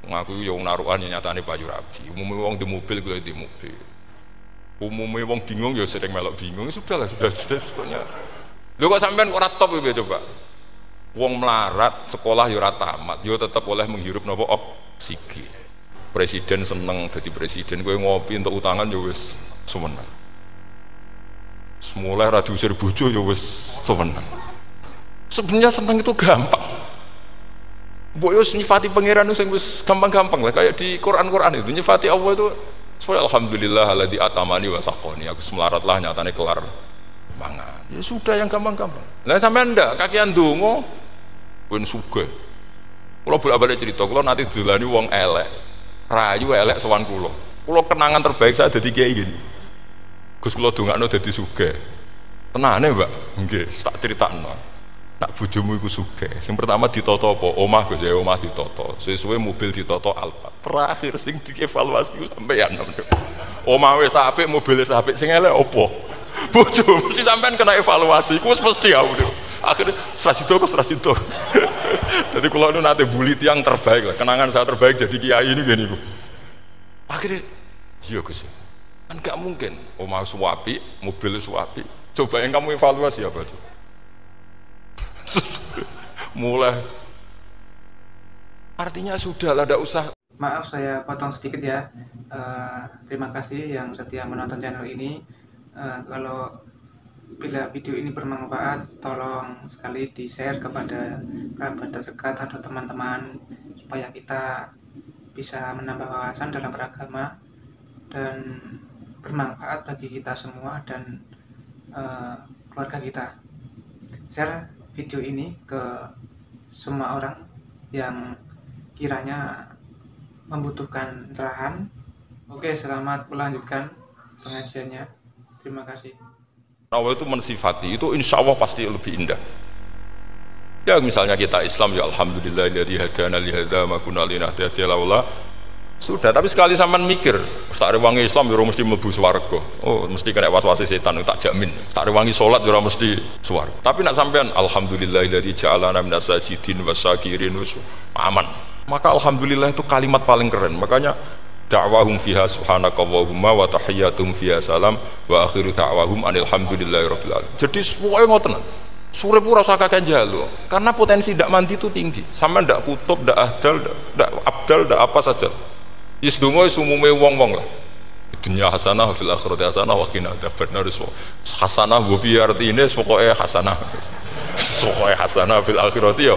[SPEAKER 2] Ngaku yo narukan nyatane payu rabi. Umume wong di mobil kula di mobil. Umumnya wong bingung ya sering melok bingung, sudah sebetulnya. Lho kok sampean ora top ya coba. Wong melarat sekolah ya ora tamat, ya tetep oleh menghirup napa oksigen. Presiden seneng dadi presiden, kowe ngopi untuk utangan ya wis semeneng. Semula ra diusir bojo ya wis semeneng. Sebenarnya seneng itu gampang. Mbok yo nyifati pangeran sing wis gampang-gampang lah, kayak di Quran itu nyifati Allah itu alhamdulillah alladzi atamani wa saqoni, aku semelarat lah nyatane kelar mangan. Ya sudah yang gampang-gampang. Lah sampean ndak kakean donga pun sugih. Kula bolak-balik cerita, kula nanti dolani wong elek. Rayu elek sowan kula. Kula kenangan terbaik saya dadi kiai gini. Gus kula dongakno dadi sugih. Tenane, Mbak? Nggih, tak critakno. nak bojomu iku sugih. Sing pertama ditoto apa? Omah Gus, ya omah ditoto. Sesuai mobil ditoto Alfa. Terakhir sing dievaluasi ku sampeyan. Omah wis apik, mobil wis apik, sing elek apa? Bojomu mesti sampean kena evaluasi. Ku wis mesti aku. Akhirnya serasido. Jadi kalau itu nanti bully tiang terbaik lah, kenangan saya terbaik jadi kiai ini gini bu. Akhirnya, iya Gus, kan gak mungkin. Omah suapi, mobil suapi. Coba yang kamu evaluasi apa tuh? Mulai. Artinya sudah lah, tidak usah.
[SPEAKER 1] Maaf saya potong sedikit ya. Terima kasih yang setia menonton channel ini. Kalau bila video ini bermanfaat, tolong sekali di-share kepada kerabat terdekat atau teman-teman supaya kita bisa menambah wawasan dalam beragama dan bermanfaat bagi kita semua dan keluarga kita. Share video ini ke semua orang yang kiranya membutuhkan cerahan. Oke, selamat melanjutkan pengajiannya. Terima kasih.
[SPEAKER 2] Nawawi itu mensifati, itu insya Allah pasti lebih indah. Ya misalnya kita Islam, ya Alhamdulillah alladzi hadana li hadza ma kunna linahtadiya laula. Sudah, tapi sekali sampean mikir, tak rewangi Islam ya mesti mlebu swarga. Oh, mesti kena was-wasi setan, tak jamin. Tak rewangi salat ya mesti swarga. Tapi nak sampean Alhamdulillah alladzi ja'alana minas sajidin wasyakirin aman. Maka alhamdulillah itu kalimat paling keren. Makanya da'wahum fiha subhanakallahumma wa tahiyyatuhum fiha salam wa akhiru da'wahum alhamdulillahirabbil alamin. Jadi pokoke ngoten. Sore pura usah kakek jalo. Karena potensi ndak mandi itu tinggi. Sama ndak kutub, ndak ahdal, ndak abdal, ndak apa saja. Wis donga wis umume wong-wong lah. Dunya hasanah fil akhirati hasanah wa qina adzabannar. Hasanah wa bi artine pokoke hasanah. Pokoke hasanah fil akhirati ya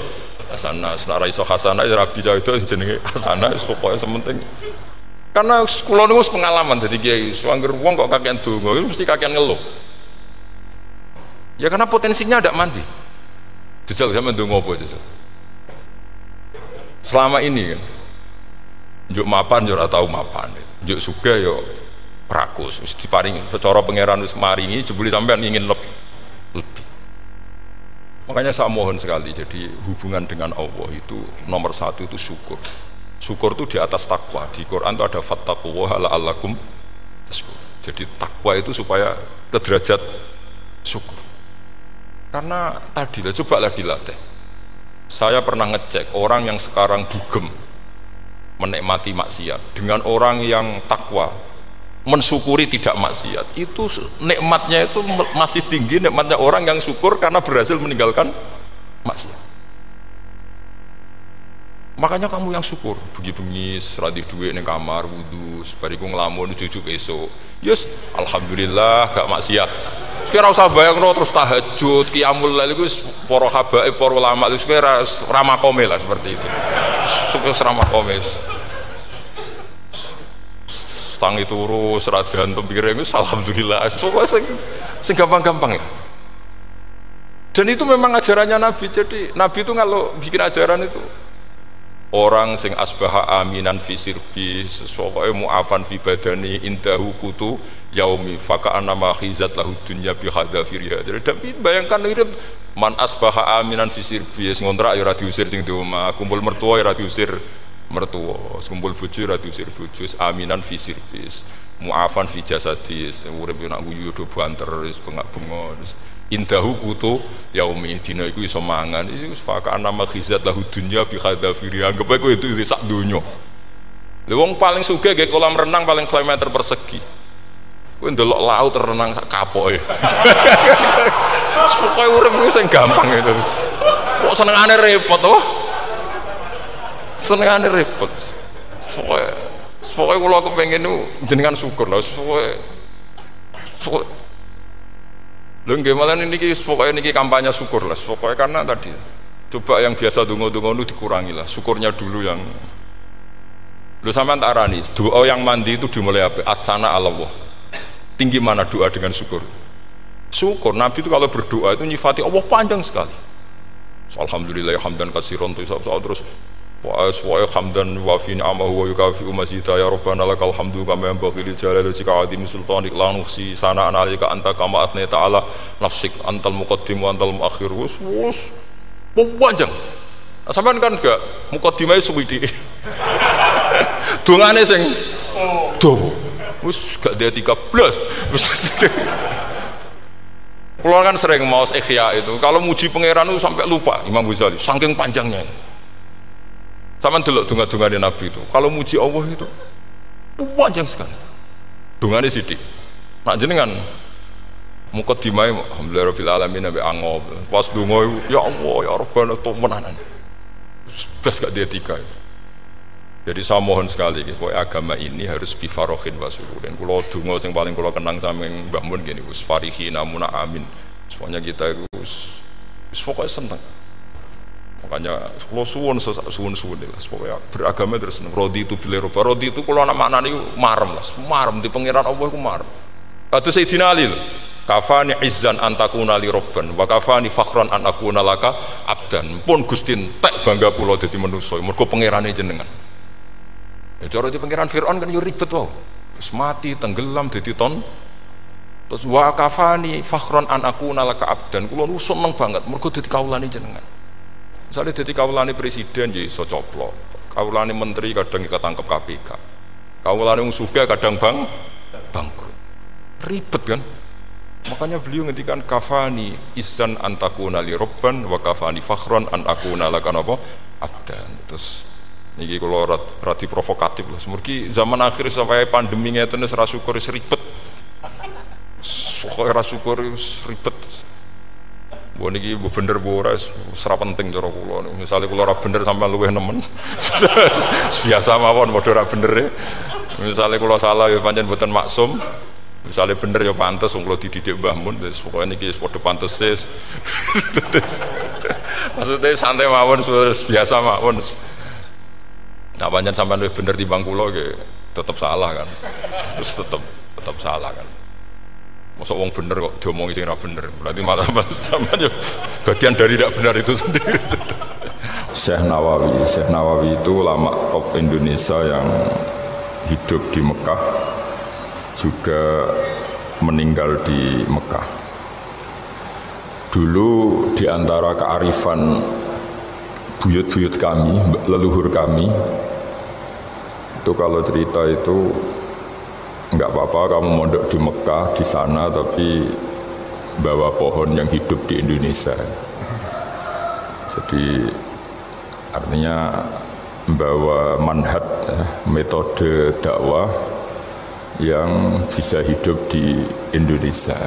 [SPEAKER 2] hasanah. Senara iso hasanah ya rabi itu jenenge hasanah pokoke sementing. Karena kula niku pengalaman dadi kiai, angger wong kok kakean donga, itu mesti kakean ngeluh. Ya karena potensinya ndak mandi. Jajal sampean ndonga apa jajal? Selama ini kan njuk mapan yo ora tau mapan. Njuk sugih yo rakus, wis diparingi cara pangeran wis maringi jebule sampean ingin lebih. Makanya saya mohon sekali, jadi hubungan dengan Allah itu nomor satu itu syukur. Syukur itu di atas takwa. Di Quran itu ada fattaqullaha la'allakum tashkurun. Jadi takwa itu supaya ke derajat syukur. Karena tadi lah, cobalah dilatih. Saya pernah ngecek orang yang sekarang dugem menikmati maksiat dengan orang yang takwa mensyukuri tidak maksiat, itu nikmatnya itu masih tinggi nikmatnya orang yang syukur karena berhasil meninggalkan maksiat. Makanya kamu yang syukur, bengi-bengi seradih duit ning kamar wudu, bariku ngelamun cucuk esuk. Yes, alhamdulillah gak maksiat. Sekira usah bayangno terus tahajud, qiyamul lail iku para habaib, para ulama itu sekira ramakome lah seperti itu. Sukses ramakome. Tangi turu seradan pemikiran itu alhamdulillah. Pokoknya sing gampang-gampang ya. Dan itu memang ajarannya Nabi. Jadi Nabi itu kalau bikin ajaran itu orang sing asbaha aminan fi sirbi sesuai mu'afan fi badani indahu kutu yaumi faka'an nama khizat lahu dunya bi hadafiriha. Jadi bayangkan itu man asbaha aminan fi sirbi ngontrak ya ora diusir sing di omah, kumpul mertua ya ora diusir mertua, kumpul bojo ora diusir bojo, aminan fi sirbi mu'afan fi jasadis urip yo nak guyu do banter wis bengak-bengok indahu kutu yaumi dina iku iso mangan iki faka'an nama khizat lahu dunya bi hadafiriha. Anggap ae kowe itu sak donya. Lha wong paling sugih nggih kolam renang paling 100 meter persegi. Kowe ndelok laut renang sak kapoke. Pokoke urip ku sing gampang itu. Kok senengane repot to? Senengane repot. Pokoke kula kepengin jenengan syukur lho. Pokoke lho nggih malah niki pokoke niki kampanye syukur lah. Pokoke karena tadi coba yang biasa donga-donga itu dikurangi lah. Syukurnya dulu yang lho sampean tak arani doa yang mandi itu dimulai apa? As-sana Allah. Tinggi mana doa dengan syukur? Syukur. Nabi itu kalau berdoa itu nyifati Allah panjang sekali. Alhamdulillah hamdan katsiran terus wa hamdan wa fi ni'amahu wa yukafi mazida ya rabbana lakal hamdu kama yanbaghi li jalali wajhika azim sultanik la nuhsi sana'an 'alaika anta kama athnayta 'ala nafsik antal muqaddim wa antal muakhir. Panjang. Sampean kan gak mukadimah suwidi. Dongane sing dawa. Wis gak dia 13. Kulo kan sering maos Ikhya itu. Kalau muji pangeran itu sampai lupa Imam Ghazali, saking panjangnya. Sampeyan delok donga-dongane Nabi itu. Kalau muji Allah itu panjang sekali. Dongane sithik. Nak jenengan mukadimah alhamdulillahirabbil alamin sampai angob. Pas donga ya Allah ya Rabbana temenan. Sudah gak dia 3. Jadi saya mohon sekali, pokoknya agama ini harus bifarohin wasururin. Kalau dungo yang paling kalau kenang sama yang Mbah Mun gini, us farihina muna amin. Semuanya kita itu pokoknya seneng. Makanya kalau suwun lah, pokoknya beragama terus seneng. Rodi itu bileroba, rodi itu kalau anak makna itu marem lah, marem di pengiran Allah itu marem. Kata Sayyidina Ali loh. Kafani izzan antakuna li robban wa kafani fakhran an akuna laka abdan. Pun Gustin tak bangga pulau dadi manusa mergo pangerane jenengan. Ya cara di pangeran Firaun kan yo ribet wae. Wis mati tenggelam dadi ton. Terus wa kafani fakhran an akuna laka abdan. Kula nu seneng banget mergo dadi kawulane jenengan. Misale dadi kawulane presiden ya iso coplok. Kawulane menteri kadang ketangkep KPK. Kawulane wong sugih kadang bangkrut. Ribet kan? Makanya beliau ngendikan kafani izzan antakuna li robban wa kafani fakhron an akuna laka napa abdan. Terus niki kula radi provokatif lah. Semurki zaman akhir sampai pandemi ngeten wis ra syukur wis ribet. Pokoke ra syukur wis ribet. Mbok niki bener bu ora wis ora penting cara kula. Misale kula ora bener sampean luwih nemen. Biasa mawon padha ora bener. Misale kula salah ya pancen mboten maksum. Misalnya bener ya pantes, kalau dididik Mbah Mun, pokoknya ini pada pantes sih. Maksudnya santai mawon, biasa mawon. Nah panjang sampai lebih bener di bangkulo, tetap salah kan, terus tetap salah kan. Masa wong bener kok diomongi sing ora bener, berarti malah sampai bagian dari tidak benar itu sendiri.
[SPEAKER 3] Syekh Nawawi itu ulama top Indonesia yang hidup di Mekah, juga meninggal di Mekah. Dulu di antara kearifan buyut-buyut kami, leluhur kami, itu kalau cerita itu enggak apa-apa kamu mondok di Mekah di sana, tapi bawa pohon yang hidup di Indonesia. Jadi artinya membawa manhaj, metode dakwah yang bisa hidup di Indonesia.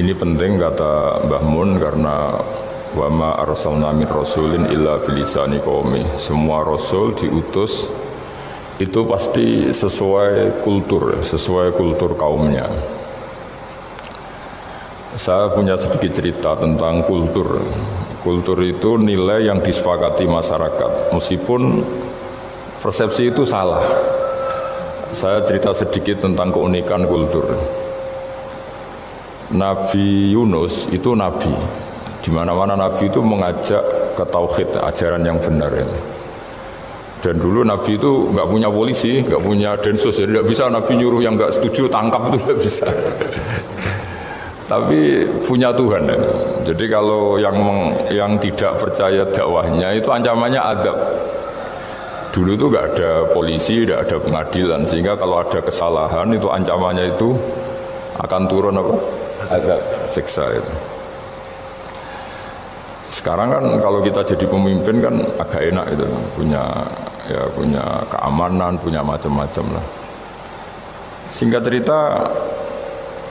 [SPEAKER 3] Ini penting kata Mbah Mun karena wa ma arsalna min rasulin illa bilisani qaumi. Semua rasul diutus itu pasti sesuai kultur kaumnya. Saya punya sedikit cerita tentang kultur. Kultur itu nilai yang disepakati masyarakat, meskipun persepsi itu salah. Saya cerita sedikit tentang keunikan kultur. Nabi Yunus itu nabi. Di mana-mana nabi itu mengajak ke tauhid, ajaran yang benar. Dan dulu nabi itu nggak punya polisi, nggak punya densus, jadi nggak bisa nabi nyuruh yang nggak setuju tangkap, itu nggak bisa. Tapi punya Tuhan. Jadi kalau yang tidak percaya dakwahnya itu ancamannya adab. Dulu itu nggak ada polisi, nggak ada pengadilan, sehingga kalau ada kesalahan itu ancamannya itu akan turun apa? Azab, siksa itu. Sekarang kan kalau kita jadi pemimpin kan agak enak itu, punya keamanan, punya macam-macam lah. Singkat cerita,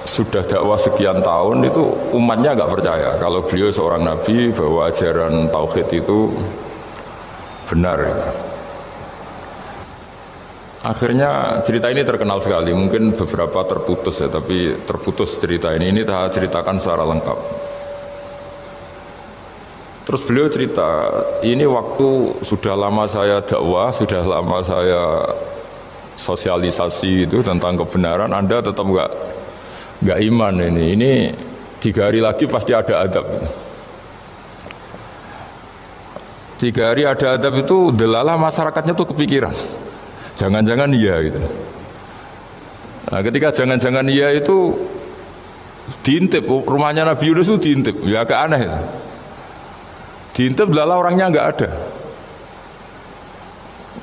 [SPEAKER 3] sudah dakwah sekian tahun itu umatnya nggak percaya kalau beliau seorang nabi, bahwa ajaran tauhid itu benar. Akhirnya cerita ini terkenal sekali, mungkin beberapa terputus ya, tapi terputus cerita ini saya ceritakan secara lengkap. Terus beliau cerita, ini waktu sudah lama saya dakwah, sudah lama saya sosialisasi itu tentang kebenaran, Anda tetap nggak iman ini 3 hari lagi pasti ada adab. 3 hari ada adab itu delalah masyarakatnya tuh kepikiran. Jangan-jangan iya gitu. Nah, ketika jangan-jangan iya itu diintip, rumahnya Nabi Yunus itu diintip, ya agak aneh. Diintip lala orangnya nggak ada.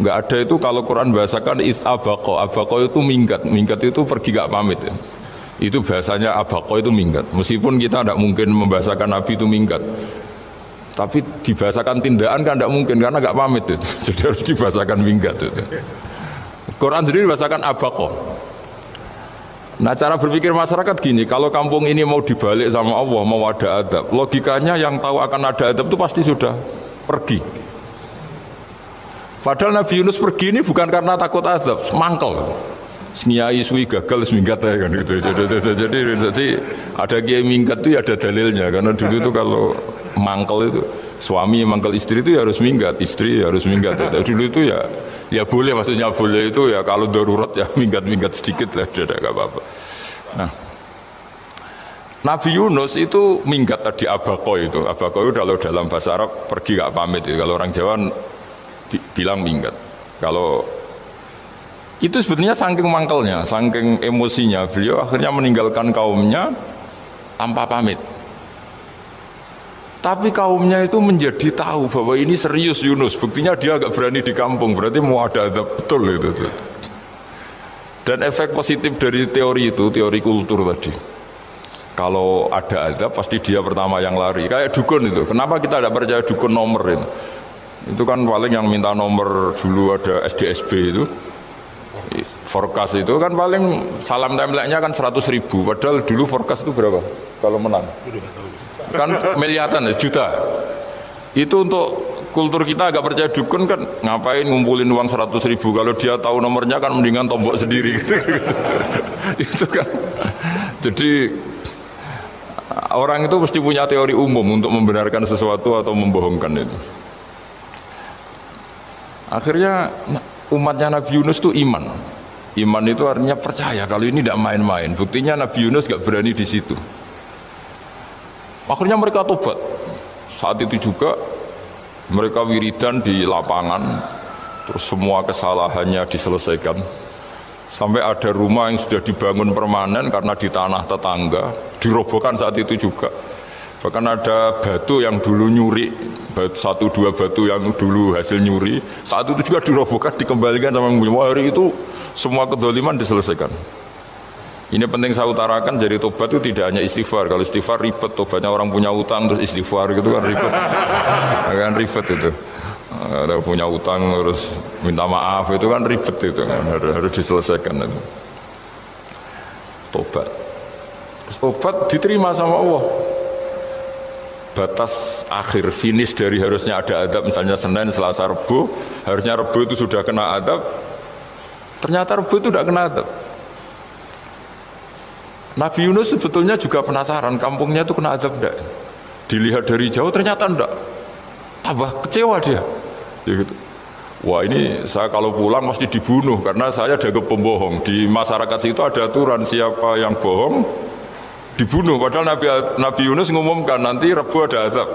[SPEAKER 3] Nggak ada itu kalau Quran bahasakan abaqo. Abaqo itu minggat. Minggat itu pergi nggak pamit ya. Itu bahasanya abaqo itu minggat. Meskipun kita tidak mungkin membahasakan Nabi itu minggat. Tapi dibahasakan tindakan kan tidak mungkin karena nggak pamit itu. Jadi harus dibahasakan minggat itu. Quran sendiri bahasakan abaqo. Nah cara berpikir masyarakat gini, kalau kampung ini mau dibalik sama Allah, mau ada adab, logikanya yang tahu akan ada adab itu pasti sudah pergi. Padahal Nabi Yunus pergi ini bukan karena takut azab, mangkel. Nyai suwi gagal seminggat ya kan gitu. Jadi ada kiai minggat itu ya ada dalilnya karena dulu itu kalau mangkel itu suami mangkel istri itu ya harus minggat, istri harus minggat. Dulu itu ya boleh, maksudnya boleh itu ya kalau darurat ya minggat sedikit lah tidak apa-apa. Nah, Nabi Yunus itu minggat tadi abaqo itu. Abaqo itu kalau dalam bahasa Arab pergi gak pamit ya. Kalau orang Jawa bilang minggat. Kalau itu sebetulnya saking mangkelnya, saking emosinya, beliau akhirnya meninggalkan kaumnya tanpa pamit. Tapi kaumnya itu menjadi tahu bahwa ini serius Yunus. Buktinya dia agak berani di kampung, berarti mau ada betul itu. Dan efek positif dari teori itu, teori kultur tadi. Kalau ada azab pasti dia pertama yang lari. Kayak dukun itu. Kenapa kita tidak percaya dukun nomor itu? Itu kan paling yang minta nomor dulu ada SDSB itu. Forecast itu kan paling salam template-nya kan 100.000. Padahal dulu forecast itu berapa? Kalau menang kan miliaran juta. Itu untuk kultur kita agak percaya dukun kan ngapain ngumpulin uang 100.000, kalau dia tahu nomornya kan mendingan tombok sendiri gitu. Itu kan jadi orang itu mesti punya teori umum untuk membenarkan sesuatu atau membohongkan itu. Akhirnya umatnya Nabi Yunus itu iman. Iman itu artinya percaya kalau ini tidak main-main. Buktinya Nabi Yunus gak berani di situ. Akhirnya mereka tobat. Saat itu juga mereka wiridan di lapangan, terus semua kesalahannya diselesaikan. Sampai ada rumah yang sudah dibangun permanen karena di tanah tetangga, dirobohkan saat itu juga. Bahkan ada batu yang dulu nyuri, 1-2 batu yang dulu hasil nyuri, saat itu juga dirobohkan, dikembalikan sama penghuni. Hari itu semua kedoliman diselesaikan. Ini penting saya utarakan, jadi tobat itu tidak hanya istighfar. Kalau istighfar ribet, tobatnya orang punya utang terus istighfar gitu kan ribet. Kan ribet itu. Ada punya utang terus minta maaf itu kan ribet itu kan, harus diselesaikan itu. Tobat. Tobat diterima sama Allah. Batas akhir finish dari harusnya ada adab, misalnya Senin, Selasa, Rebu, harusnya Rebu itu sudah kena adab, ternyata Rebu itu tidak kena adab. Nabi Yunus sebetulnya juga penasaran kampungnya itu kena adab tidak. Dilihat dari jauh ternyata tidak. Tambah kecewa dia. Gitu. Wah ini saya kalau pulang pasti dibunuh karena saya dianggap pembohong. Di masyarakat situ ada aturan siapa yang bohong dibunuh. Padahal Nabi Yunus ngumumkan nanti Rebu ada azab.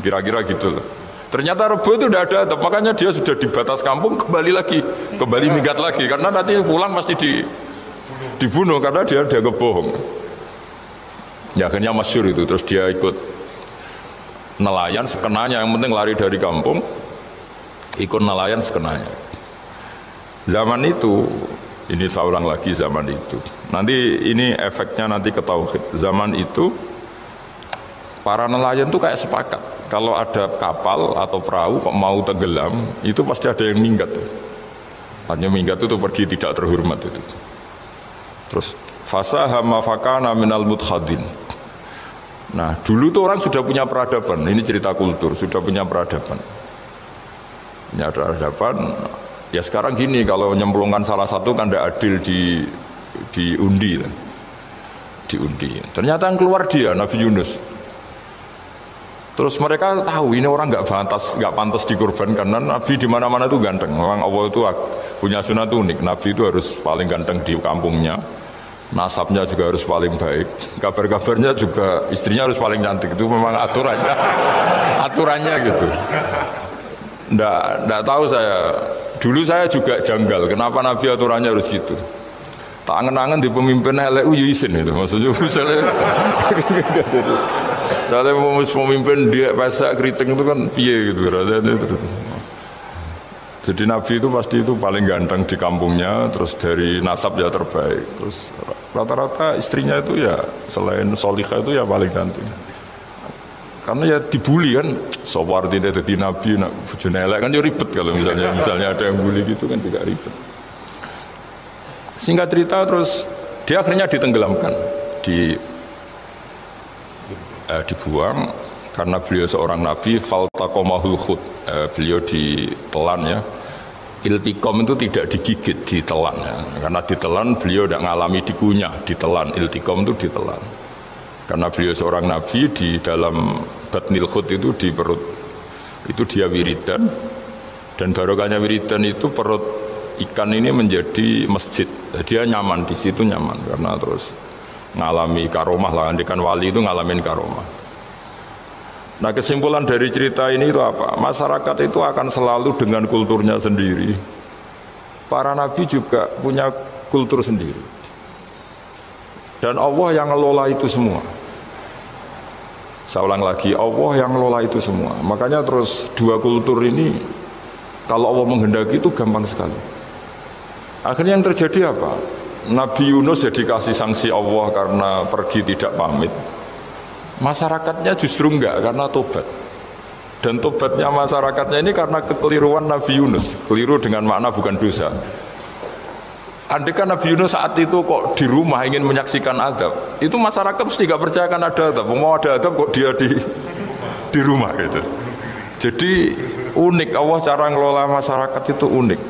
[SPEAKER 3] Kira-kira gitu loh. Ternyata Rebu itu tidak ada azab. Makanya dia sudah di batas kampung kembali lagi. Kembali minggat lagi. Karena nanti pulang pasti dibunuh karena dia dianggap bohong. Ya akhirnya masyhur itu. Terus dia ikut nelayan sekenanya. Yang penting lari dari kampung. Ikut nelayan sekenanya. Zaman itu, ini saya ulang lagi zaman itu. Nanti ini efeknya nanti ke tauhid. Zaman itu para nelayan tuh kayak sepakat. Kalau ada kapal atau perahu kok mau tenggelam, itu pasti ada yang minggat tuh. Hanya minggat itu pergi tidak terhormat itu. Terus fasahama fakana minal mudkhadin. Nah, dulu tuh orang sudah punya peradaban. Ini cerita kultur, sudah punya peradaban. Punya peradaban. Ya sekarang gini, kalau nyemplungkan salah satu kan tidak adil diundi. Diundi. Ternyata yang keluar dia, Nabi Yunus. Terus mereka tahu ini orang nggak pantas dikorbankan. Karena Nabi di mana-mana itu ganteng. Orang Allah itu punya sunat unik. Nabi itu harus paling ganteng di kampungnya. Nasabnya juga harus paling baik. Kabar-kabarnya juga istrinya harus paling cantik. Itu memang aturannya gitu. Nggak tahu saya. Dulu saya juga janggal. Kenapa Nabi aturannya harus gitu? Tak angen-angen di pemimpin elek isin itu. Maksudnya misalnya Soalnya pemimpin dia pasak keriting itu kan piye gitu rasanya terus. Jadi Nabi itu pasti itu paling ganteng di kampungnya, terus dari nasab ya terbaik, terus rata-rata istrinya itu ya selain solihah itu ya paling cantik. Karena ya dibully kan, sopar tidak jadi Nabi, nak bujune elek kan ya ribet kalau misalnya ada yang bully gitu kan juga ribet. Singkat cerita terus dia akhirnya ditenggelamkan, dibuang karena beliau seorang nabi. Faltaqomahul khut, beliau ditelan ya. Iltiqom itu tidak digigit, ditelan ya. Karena ditelan beliau tidak mengalami dikunyah, ditelan. Iltiqom itu ditelan. Karena beliau seorang nabi, di dalam batnil khut itu di perut itu dia wiridan, dan barokahnya wiridan itu perut ikan ini menjadi masjid. Dia nyaman di situ, nyaman karena terus ngalami karomah lah, andikan wali itu ngalamin karomah. Nah, kesimpulan dari cerita ini itu apa? Masyarakat itu akan selalu dengan kulturnya sendiri. Para nabi juga punya kultur sendiri. Dan Allah yang ngelola itu semua. Saya ulang lagi, Allah yang ngelola itu semua. Makanya terus dua kultur ini kalau Allah menghendaki itu gampang sekali. Akhirnya yang terjadi apa? Nabi Yunus jadi kasih sanksi Allah karena pergi tidak pamit. Masyarakatnya justru enggak, karena tobat. Dan tobatnya masyarakatnya ini karena kekeliruan Nabi Yunus. Keliru dengan makna bukan dosa. Andaikan Nabi Yunus saat itu kok di rumah ingin menyaksikan adab, itu masyarakat mesti gak percaya kan ada adab. Mau ada adab kok dia di rumah gitu. Jadi unik, Allah cara ngelola masyarakat itu unik.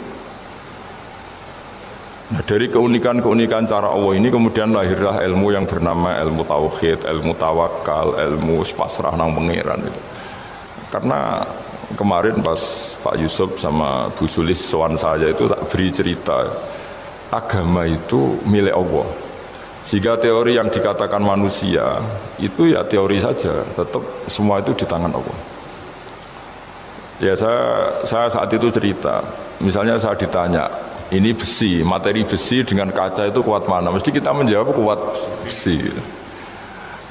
[SPEAKER 3] Nah, dari keunikan-keunikan cara Allah ini kemudian lahirlah ilmu yang bernama ilmu tauhid, ilmu tawakal, ilmu pasrah nang pangeran itu. Karena kemarin pas Pak Yusuf sama Bu Sulis sowan saya itu tak beri cerita, agama itu milik Allah. Sehingga teori yang dikatakan manusia itu ya teori saja, tetap semua itu di tangan Allah. Ya saya saat itu cerita, misalnya saya ditanya, ini besi, materi besi dengan kaca itu kuat mana? Mesti kita menjawab kuat besi.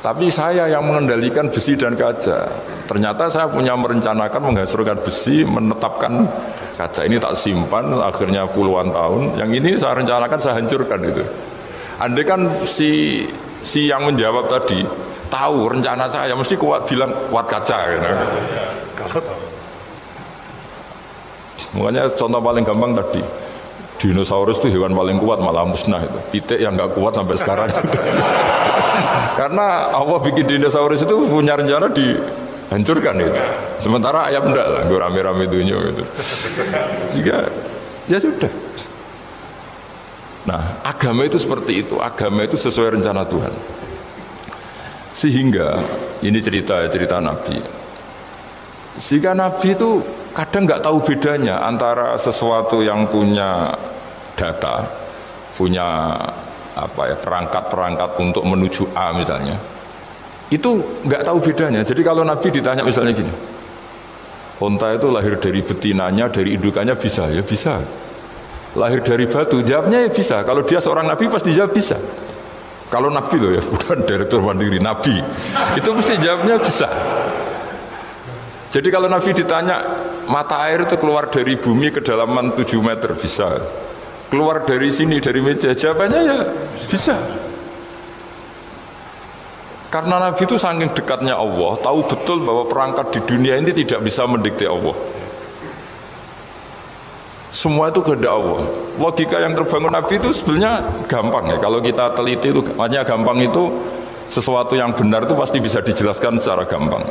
[SPEAKER 3] Tapi saya yang mengendalikan besi dan kaca. Ternyata saya punya merencanakan menghasilkan besi, menetapkan kaca ini tak simpan, akhirnya puluhan tahun. Yang ini saya rencanakan, saya hancurkan itu. Andai kan si yang menjawab tadi tahu rencana saya, mesti kuat bilang kuat kaca. Gitu. Kalau tahu. Makanya contoh paling gampang tadi. Dinosaurus itu hewan paling kuat, malah musnah itu. Pitik yang nggak kuat sampai sekarang. Karena Allah bikin dinosaurus itu punya rencana dihancurkan itu. Sementara ayam enggak lah, gue rame-rame dunia gitu. Sehingga ya sudah. Nah, agama itu seperti itu. Agama itu sesuai rencana Tuhan. Sehingga ini cerita Nabi. Sehingga Nabi itu kadang nggak tahu bedanya antara sesuatu yang punya data, punya perangkat-perangkat untuk menuju A misalnya, itu nggak tahu bedanya. Jadi kalau Nabi ditanya misalnya gini, unta itu lahir dari betinanya, dari indukannya bisa, ya bisa. Lahir dari batu, jawabnya ya bisa. Kalau dia seorang Nabi pasti jawab bisa. Kalau Nabi loh ya, bukan direktur mandiri, Nabi, itu mesti jawabnya bisa. Jadi kalau Nabi ditanya, mata air itu keluar dari bumi kedalaman 7 meter, bisa. Keluar dari sini, dari meja, jawabannya ya bisa. Karena Nabi itu saking dekatnya Allah, tahu betul bahwa perangkat di dunia ini tidak bisa mendikte Allah. Semua itu kehendak Allah. Logika yang terbangun Nabi itu sebenarnya gampang ya. Kalau kita teliti itu, makanya gampang itu sesuatu yang benar itu pasti bisa dijelaskan secara gampang.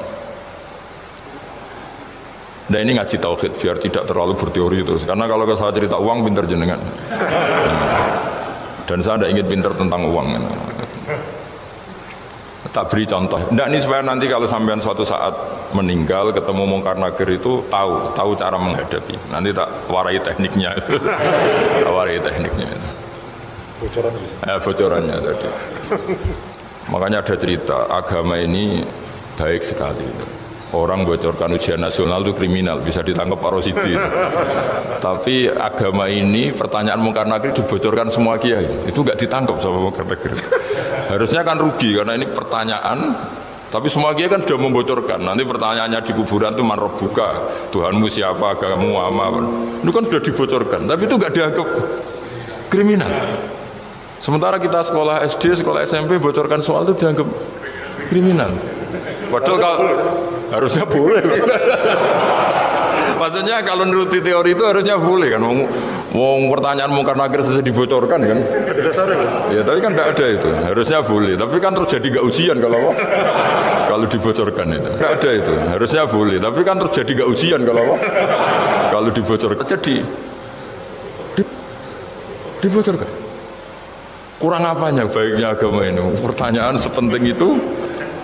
[SPEAKER 3] Nah ini ngaji tauhid biar tidak terlalu berteori terus. Karena kalau saya cerita uang pinter jenengan. Dan saya tidak ingin pinter tentang uang. Tak beri contoh. Nah ini supaya nanti kalau sampean suatu saat meninggal ketemu Mungkar Nakir itu tahu cara menghadapi. Nanti tak warai tekniknya. Warai tekniknya. Bocorannya tadi. Makanya ada cerita agama ini baik sekali. Orang bocorkan ujian nasional itu kriminal, bisa ditangkap Pak Rosidi. Tapi agama ini, pertanyaan Mungkar Nakir dibocorkan semua kiai, itu nggak ditangkap sama Mungkar Nakir. Harusnya kan rugi karena ini pertanyaan Tapi semua kiai kan sudah membocorkan. Nanti pertanyaannya di kuburan itu man rabbuka, Tuhanmu siapa, agamamu apa. Itu kan sudah dibocorkan. Tapi itu nggak dianggap kriminal. Sementara kita sekolah SD, sekolah SMP bocorkan soal itu dianggap kriminal. Padahal kalau harusnya boleh. Maksudnya kalau nuruti teori itu harusnya boleh kan. Wong pertanyaan mungkar nakir selesai dibocorkan kan. Ya tapi kan tidak ada itu. Harusnya boleh. Tapi kan terjadi gak ujian kalau dibocorkan itu. Tidak ada itu. Harusnya boleh. Tapi kan terjadi gak ujian kalau dibocorkan. Jadi dibocorkan. Kurang apanya baiknya agama ini? Pertanyaan sepenting itu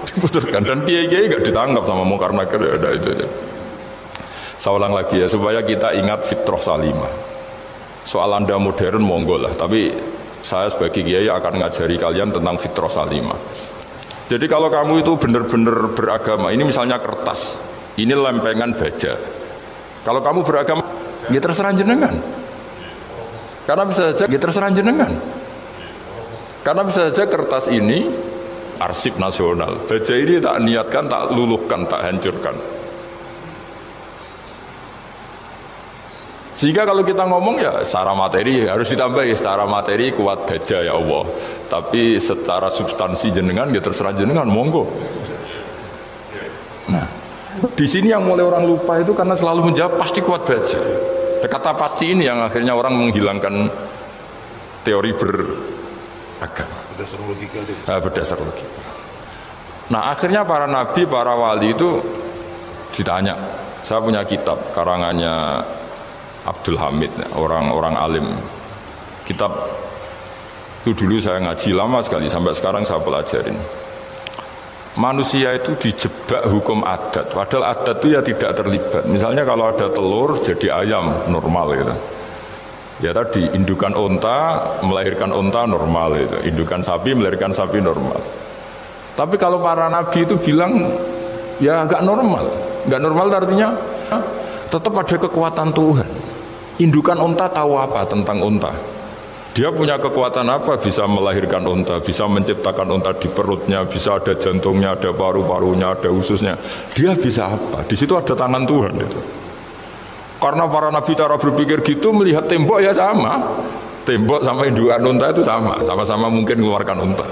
[SPEAKER 3] dibocorkan dan kiai-kiai gak ditangkap sama mungkar nakir, ya ada itu aja. Saya ulang lagi ya supaya kita ingat fitrah salimah. Soal Anda modern monggo lah, tapi saya sebagai kiai akan ngajari kalian tentang fitrah salimah. Jadi kalau kamu itu benar-benar beragama, ini misalnya kertas, ini lempengan baja. Kalau kamu beragama, ya terserah jenengan. Karena bisa saja, ya terserah jenengan. Karena bisa saja kertas ini arsip nasional. Baja ini tak niatkan, tak luluhkan, tak hancurkan. Sehingga kalau kita ngomong ya secara materi harus ditambahi, secara materi kuat baja ya Allah. Tapi secara substansi jenengan ya terserah jenengan, monggo. Nah, di sini yang mulai orang lupa itu karena selalu menjawab pasti kuat baja. Kata pasti ini yang akhirnya orang menghilangkan teori beragama. Berdasar logika. Nah, akhirnya para nabi, para wali itu ditanya. Saya punya kitab karangannya Abdul Hamid, orang alim. Kitab itu dulu saya ngaji lama sekali, sampai sekarang saya pelajarin. Manusia itu dijebak hukum adat, padahal adat itu ya tidak terlibat. Misalnya kalau ada telur jadi ayam normal gitu. Ya tadi indukan onta melahirkan onta normal itu, indukan sapi melahirkan sapi normal. Tapi kalau para nabi itu bilang ya nggak normal, nggak normal artinya tetap ada kekuatan Tuhan. Indukan onta tahu apa tentang onta? Dia punya kekuatan apa? Bisa melahirkan onta, bisa menciptakan onta di perutnya, bisa ada jantungnya, ada paru-parunya, ada ususnya. Dia bisa apa? Di situ ada tangan Tuhan itu. Karena para nabi cara berpikir gitu, melihat tembok ya sama. Tembok sama indukan onta itu sama, sama-sama mungkin mengeluarkan onta.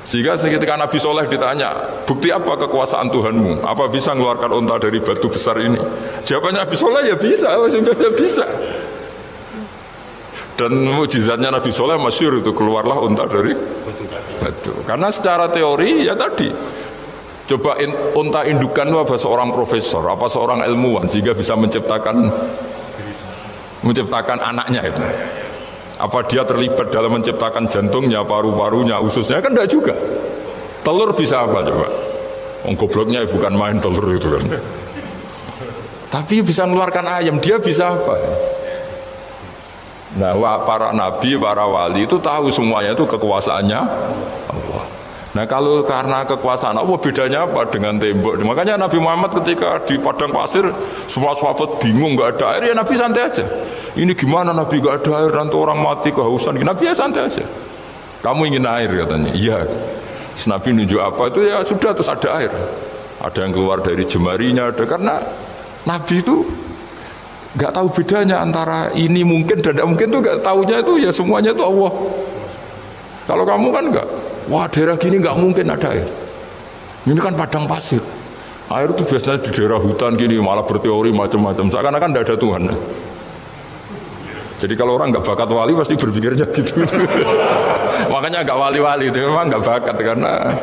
[SPEAKER 3] Sehingga ketika Nabi Soleh ditanya, bukti apa kekuasaan Tuhanmu? Apa bisa mengeluarkan onta dari batu besar ini? Jawabannya Nabi Soleh ya bisa, ya bisa. Dan mukjizatnya Nabi Soleh masyhur itu, keluarlah onta dari batu. Karena secara teori ya tadi, coba onta indukan itu apa seorang profesor, apa seorang ilmuwan sehingga bisa menciptakan anaknya itu. Apa dia terlibat dalam menciptakan jantungnya, paru-parunya, ususnya? Kan enggak juga. Telur bisa apa coba? Gobloknya bukan main telur itu kan. Tapi bisa mengeluarkan ayam, dia bisa apa? Nah, para nabi, para wali itu tahu semuanya itu kekuasaannya Allah. Nah, kalau karena kekuasaan Allah, bedanya apa dengan tembok? Makanya Nabi Muhammad ketika di padang pasir, semua sahabat bingung, nggak ada air, ya Nabi santai aja. Ini gimana Nabi nggak ada air, nanti orang mati kehausan. Nabi ya santai aja. Kamu ingin air katanya? Iya. Nabi nunjuk apa itu ya sudah, terus ada air. Ada yang keluar dari jemarinya, ada. Karena Nabi itu nggak tahu bedanya antara ini mungkin dan tidak mungkin, tuh nggak tahunya itu ya semuanya itu Allah. Kalau kamu kan nggak, wah daerah gini nggak mungkin ada air. Ini kan padang pasir. Air itu biasanya di daerah hutan gini malah berteori macam-macam. Seakan-akan tidak ada Tuhan. Jadi kalau orang nggak bakat wali pasti berpikirnya gitu. Makanya nggak wali-wali itu memang nggak bakat, karena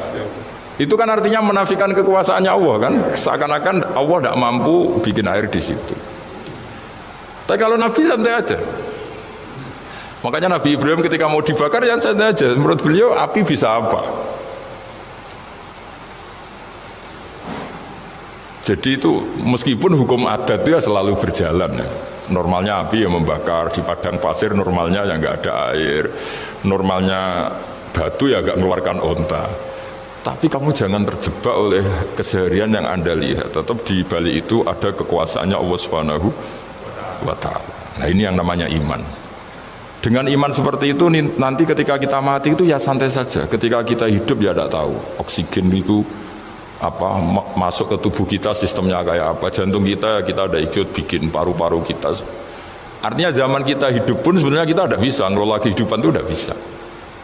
[SPEAKER 3] itu kan artinya menafikan kekuasaannya Allah kan. Seakan-akan Allah tidak mampu bikin air di situ. Tapi kalau Nabi santai aja. Makanya Nabi Ibrahim ketika mau dibakar yang santai aja. Menurut beliau api bisa apa? Jadi itu meskipun hukum adat itu ya selalu berjalan ya. Normalnya api yang membakar, di padang pasir normalnya yang nggak ada air, normalnya batu ya nggak mengeluarkan onta. Tapi kamu jangan terjebak oleh keseharian yang Anda lihat. Tetap di balik itu ada kekuasaannya Allah Subhanahu wa Ta'ala. Nah ini yang namanya iman. Dengan iman seperti itu nanti ketika kita mati itu ya santai saja. Ketika kita hidup ya tidak tahu oksigen itu masuk ke tubuh kita sistemnya kayak apa, jantung kita ada ikut bikin, paru-paru kita. Artinya zaman kita hidup pun sebenarnya kita tidak bisa ngelola kehidupan itu, tidak bisa.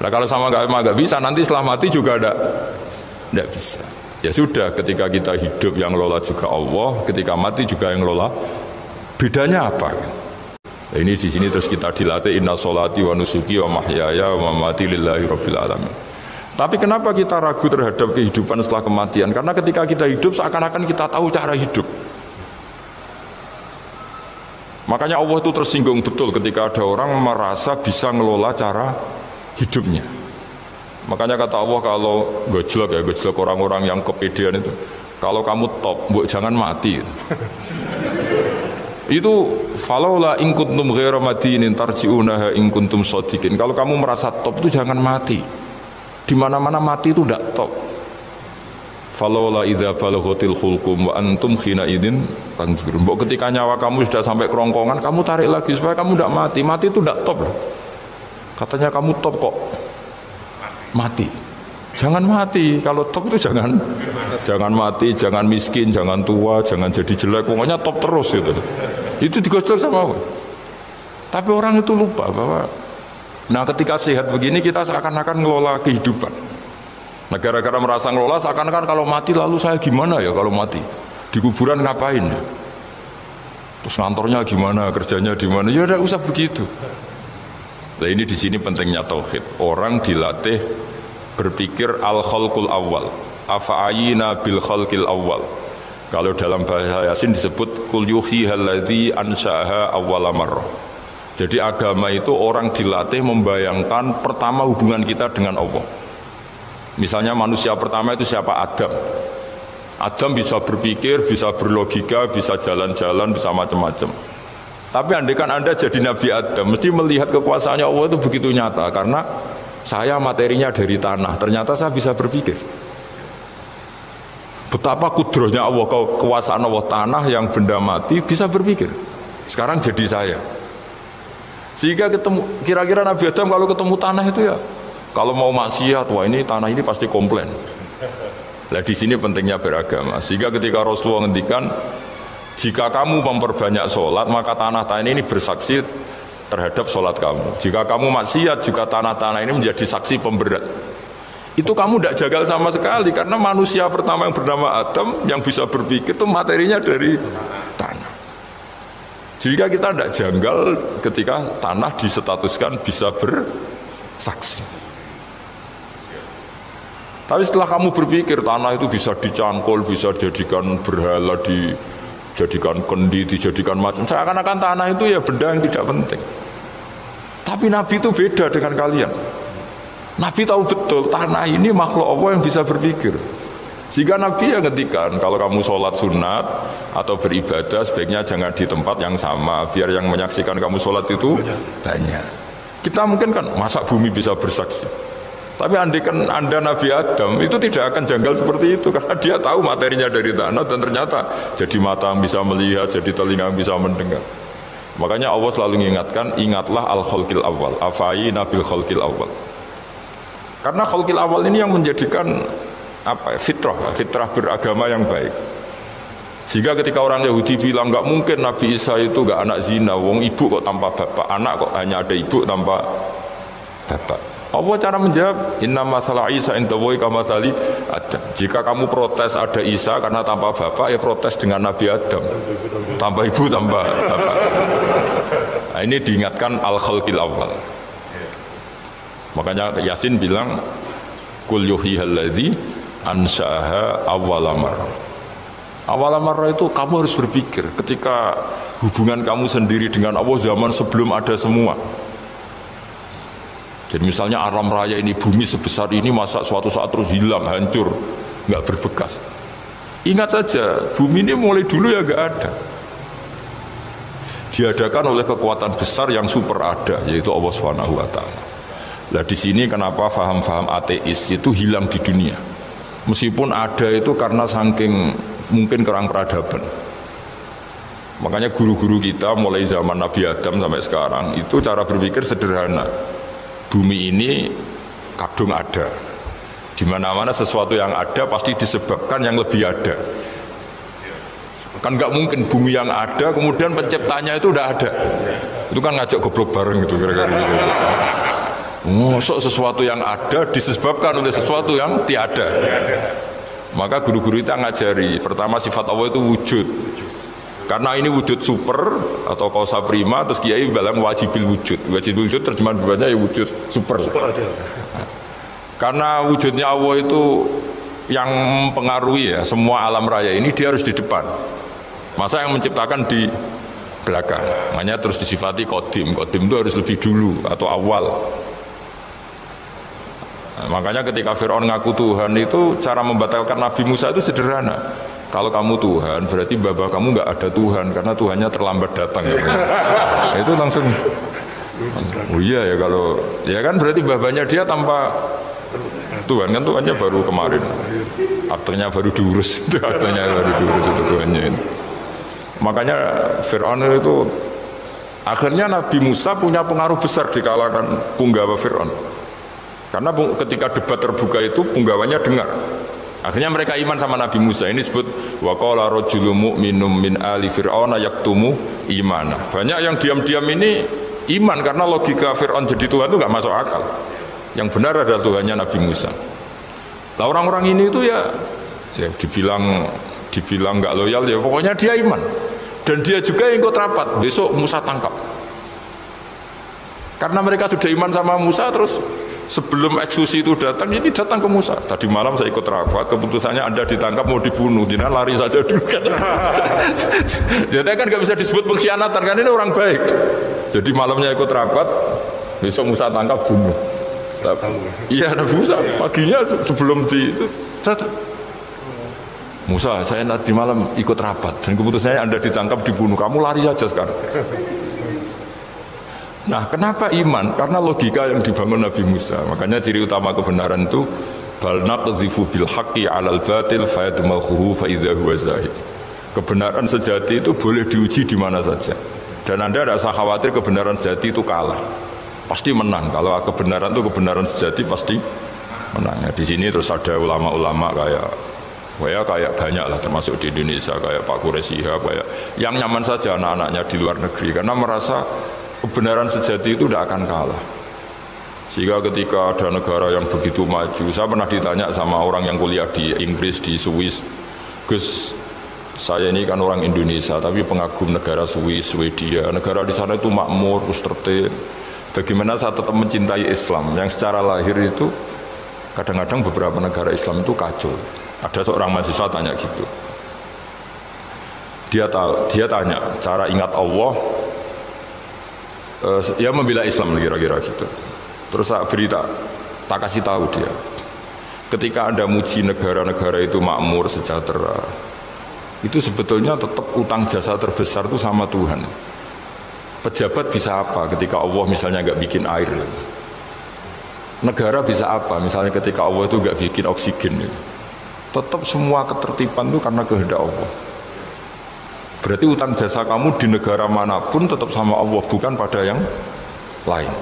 [SPEAKER 3] Nah kalau sama nggak bisa, nanti setelah mati juga tidak bisa. Ya sudah, ketika kita hidup yang ngelola juga Allah, ketika mati juga yang ngelola. Bedanya apa? Nah, ini di sini terus kita dilatih inna sholati wa nusuki wa mahyaya wa mamati lillahi rabbil alamin. Tapi kenapa kita ragu terhadap kehidupan setelah kematian? Karena ketika kita hidup seakan-akan kita tahu cara hidup. Makanya Allah itu tersinggung betul ketika ada orang merasa bisa ngelola cara hidupnya. Makanya kata Allah, kalau gojlok orang-orang yang kepedean itu, kalau kamu top, jangan mati. Itu falaula in kuntum ghairu madinin tarji'unaha in kuntum shadiqin. Kalau kamu merasa top itu jangan mati. Di mana-mana mati itu tidak top. Falaula idza balaghatil hulqum wa antum khina idin tanzurun. Mbok ketika nyawa kamu sudah sampai kerongkongan, kamu tarik lagi supaya kamu tidak mati. Mati itu tidak top loh. Katanya kamu top kok mati. Jangan mati. Kalau top itu jangan mati, jangan miskin, jangan tua, jangan jadi jelek. Pokoknya top terus gitu. Itu digosok sama Allah. Tapi orang itu lupa bahwa ketika sehat begini kita seakan-akan ngelola kehidupan. Nah gara-gara merasa ngelola seakan-akan kalau mati lalu saya gimana ya kalau mati? Di kuburan ngapain ya? Terus ngantornya gimana, kerjanya di mana? Ya udah usah begitu. Nah ini di sini pentingnya tauhid. Orang dilatih berpikir al-khalqul awal. Afa'ayina bil khalqil awal. Kalau dalam bahasa Yasin disebut kul yuhihal ladzi ansha'aha awwala marrah. Jadi agama itu orang dilatih membayangkan pertama hubungan kita dengan Allah. Misalnya manusia pertama itu siapa? Adam. Adam bisa berpikir, bisa berlogika, bisa jalan-jalan, bisa macam-macam. Tapi andaikan Anda jadi Nabi Adam, mesti melihat kekuasaannya Allah itu begitu nyata. Karena saya materinya dari tanah, ternyata saya bisa berpikir. Betapa kudrohnya Allah, kekuasaan Allah, tanah yang benda mati bisa berpikir. Sekarang jadi saya. Sehingga kira-kira Nabi Adam kalau ketemu tanah itu ya, kalau mau maksiat, wah ini tanah ini pasti komplain. Nah di sini pentingnya beragama. Sehingga ketika Rasulullah ngendikan, jika kamu memperbanyak sholat, maka tanah-tanah ini bersaksi terhadap sholat kamu. Jika kamu maksiat, juga tanah-tanah ini menjadi saksi pemberat. Itu kamu tidak jagal sama sekali, karena manusia pertama yang bernama Adam yang bisa berpikir itu materinya dari tanah. Jika kita tidak janggal ketika tanah disetatuskan bisa bersaksi. Tapi setelah kamu berpikir tanah itu bisa dicangkul, bisa dijadikan berhala, dijadikan kendi, dijadikan macam, seakan-akan tanah itu ya benda yang tidak penting. Tapi Nabi itu beda dengan kalian. Nabi tahu betul tanah ini makhluk Allah yang bisa berpikir. Sehingga Nabi yang ngendikan, kalau kamu sholat sunat atau beribadah sebaiknya jangan di tempat yang sama, biar yang menyaksikan kamu sholat itu banyak. Kita mungkin kan masa bumi bisa bersaksi. Tapi andaikan Anda Nabi Adam, itu tidak akan janggal seperti itu, karena dia tahu materinya dari tanah dan ternyata jadi mata yang bisa melihat, jadi telinga yang bisa mendengar. Makanya Allah selalu mengingatkan, ingatlah al-khalqil awal, afa'ayina bil khalqil awal. Karena khalqil awal ini yang menjadikan fitrah beragama yang baik. Sehingga ketika orang Yahudi bilang nggak mungkin Nabi Isa itu nggak anak zina, wong ibu kok tanpa bapak, anak kok hanya ada ibu tanpa bapak. Allah cara menjawab, inna masalah Isa indawohi kamasali Adam. Jika kamu protes ada Isa karena tanpa bapak, ya protes dengan Nabi Adam, tanpa ibu tanpa bapak. Nah, ini diingatkan al-khalqil awal. Makanya Yasin bilang kul yuhihal ladzi ansha'aha awwala marrah. Awwala marrah itu kamu harus berpikir ketika hubungan kamu sendiri dengan Allah zaman sebelum ada semua. Jadi misalnya alam raya ini, bumi sebesar ini, masa suatu saat terus hilang, hancur, nggak berbekas. Ingat saja, bumi ini mulai dulu ya nggak ada. Diadakan oleh kekuatan besar yang super ada, yaitu Allah Subhanahu wa Ta'ala. Nah di sini kenapa faham-faham ateis itu hilang di dunia. Meskipun ada itu karena saking mungkin kurang peradaban. Makanya guru-guru kita mulai zaman Nabi Adam sampai sekarang itu cara berpikir sederhana. Bumi ini kadung ada, Di mana-mana sesuatu yang ada pasti disebabkan yang lebih ada. Kan nggak mungkin bumi yang ada kemudian penciptanya itu udah ada. Itu kan ngajak goblok bareng gitu kira-kira gitu. Masuk sesuatu yang ada disebabkan oleh sesuatu yang tiada. Maka guru-guru itu ngajari pertama sifat Allah itu wujud. Karena ini wujud super atau kausa prima, terus kiai bilang wajibil wujud. Wajibil wujud terjemahan bawahnya ya wujud super. Karena wujudnya Allah itu yang mempengaruhi ya semua alam raya ini, dia harus di depan. Masa yang menciptakan di belakang. Makanya terus disifati qadim. Qadim itu harus lebih dulu atau awal. Nah, makanya ketika Fir'aun ngaku Tuhan itu cara membatalkan Nabi Musa itu sederhana. Kalau kamu Tuhan berarti babah kamu nggak ada Tuhan karena Tuhannya terlambat datang ya. Itu langsung oh iya ya, kalau ya kan berarti babahnya dia tanpa Tuhan, kan Tuhannya baru kemarin, aktenya baru diurus, itu aktenya baru diurus itu Tuhannya ini. Makanya Fir'aun itu akhirnya Nabi Musa punya pengaruh besar di kalangan punggawa Fir'aun. Karena ketika debat terbuka itu punggawannya dengar. Akhirnya mereka iman sama Nabi Musa. Ini disebut wa qala rajulun mu'minun min ali fir'auna yaktumu imana. Banyak yang diam-diam ini iman karena logika Fir'aun jadi Tuhan itu nggak masuk akal. Yang benar adalah Tuhannya Nabi Musa. Nah orang-orang ini itu ya dibilang nggak loyal ya pokoknya dia iman. Dan dia juga yang ikut rapat. Besok Musa tangkap. Karena mereka sudah iman sama Musa, terus sebelum eksekusi itu datang, ini datang ke Musa. Tadi malam saya ikut rapat, keputusannya Anda ditangkap mau dibunuh, jangan lari saja dulu kan. Jadi kan nggak bisa disebut pengkhianatan, kan ini orang baik. Jadi malamnya ikut rapat, besok Musa tangkap bunuh. Iya Nabi Musa paginya sebelum itu datang. Musa, saya nanti malam ikut rapat dan keputusannya Anda ditangkap dibunuh, kamu lari saja sekarang. Nah, kenapa iman? Karena logika yang dibangun Nabi Musa. Makanya ciri utama kebenaran itu bal naqdhifu bil haqqi 'alal batil fayadmaghuhu fa idza huwa zahid. Kebenaran sejati itu boleh diuji di mana saja. Dan Anda tidak usah khawatir kebenaran sejati itu kalah. Pasti menang. Kalau kebenaran itu kebenaran sejati pasti menang. Ya, di sini terus ada ulama-ulama kayak banyak lah, termasuk di Indonesia kayak Pak Quraisy Shihab, kayak yang nyaman saja anak-anaknya di luar negeri karena merasa kebenaran sejati itu tidak akan kalah. Sehingga ketika ada negara yang begitu maju, saya pernah ditanya sama orang yang kuliah di Inggris, di Swiss, Gus, saya ini kan orang Indonesia tapi pengagum negara Swiss, Swedia, negara di sana itu makmur, terus tertib. Bagaimana saya tetap mencintai Islam yang secara lahir itu kadang-kadang beberapa negara Islam itu kacau. Ada seorang mahasiswa tanya gitu. Dia tanya cara ingat Allah. Ya membela Islam kira-kira gitu. Terus tak kasih tahu dia. Ketika Anda muji negara-negara itu makmur, sejahtera, itu sebetulnya tetap utang jasa terbesar itu sama Tuhan. Pejabat bisa apa ketika Allah misalnya nggak bikin air? Negara bisa apa misalnya ketika Allah itu nggak bikin oksigen? Tetap semua ketertiban itu karena kehendak Allah. Berarti utang jasa kamu di negara manapun tetap sama Allah, bukan pada yang lain.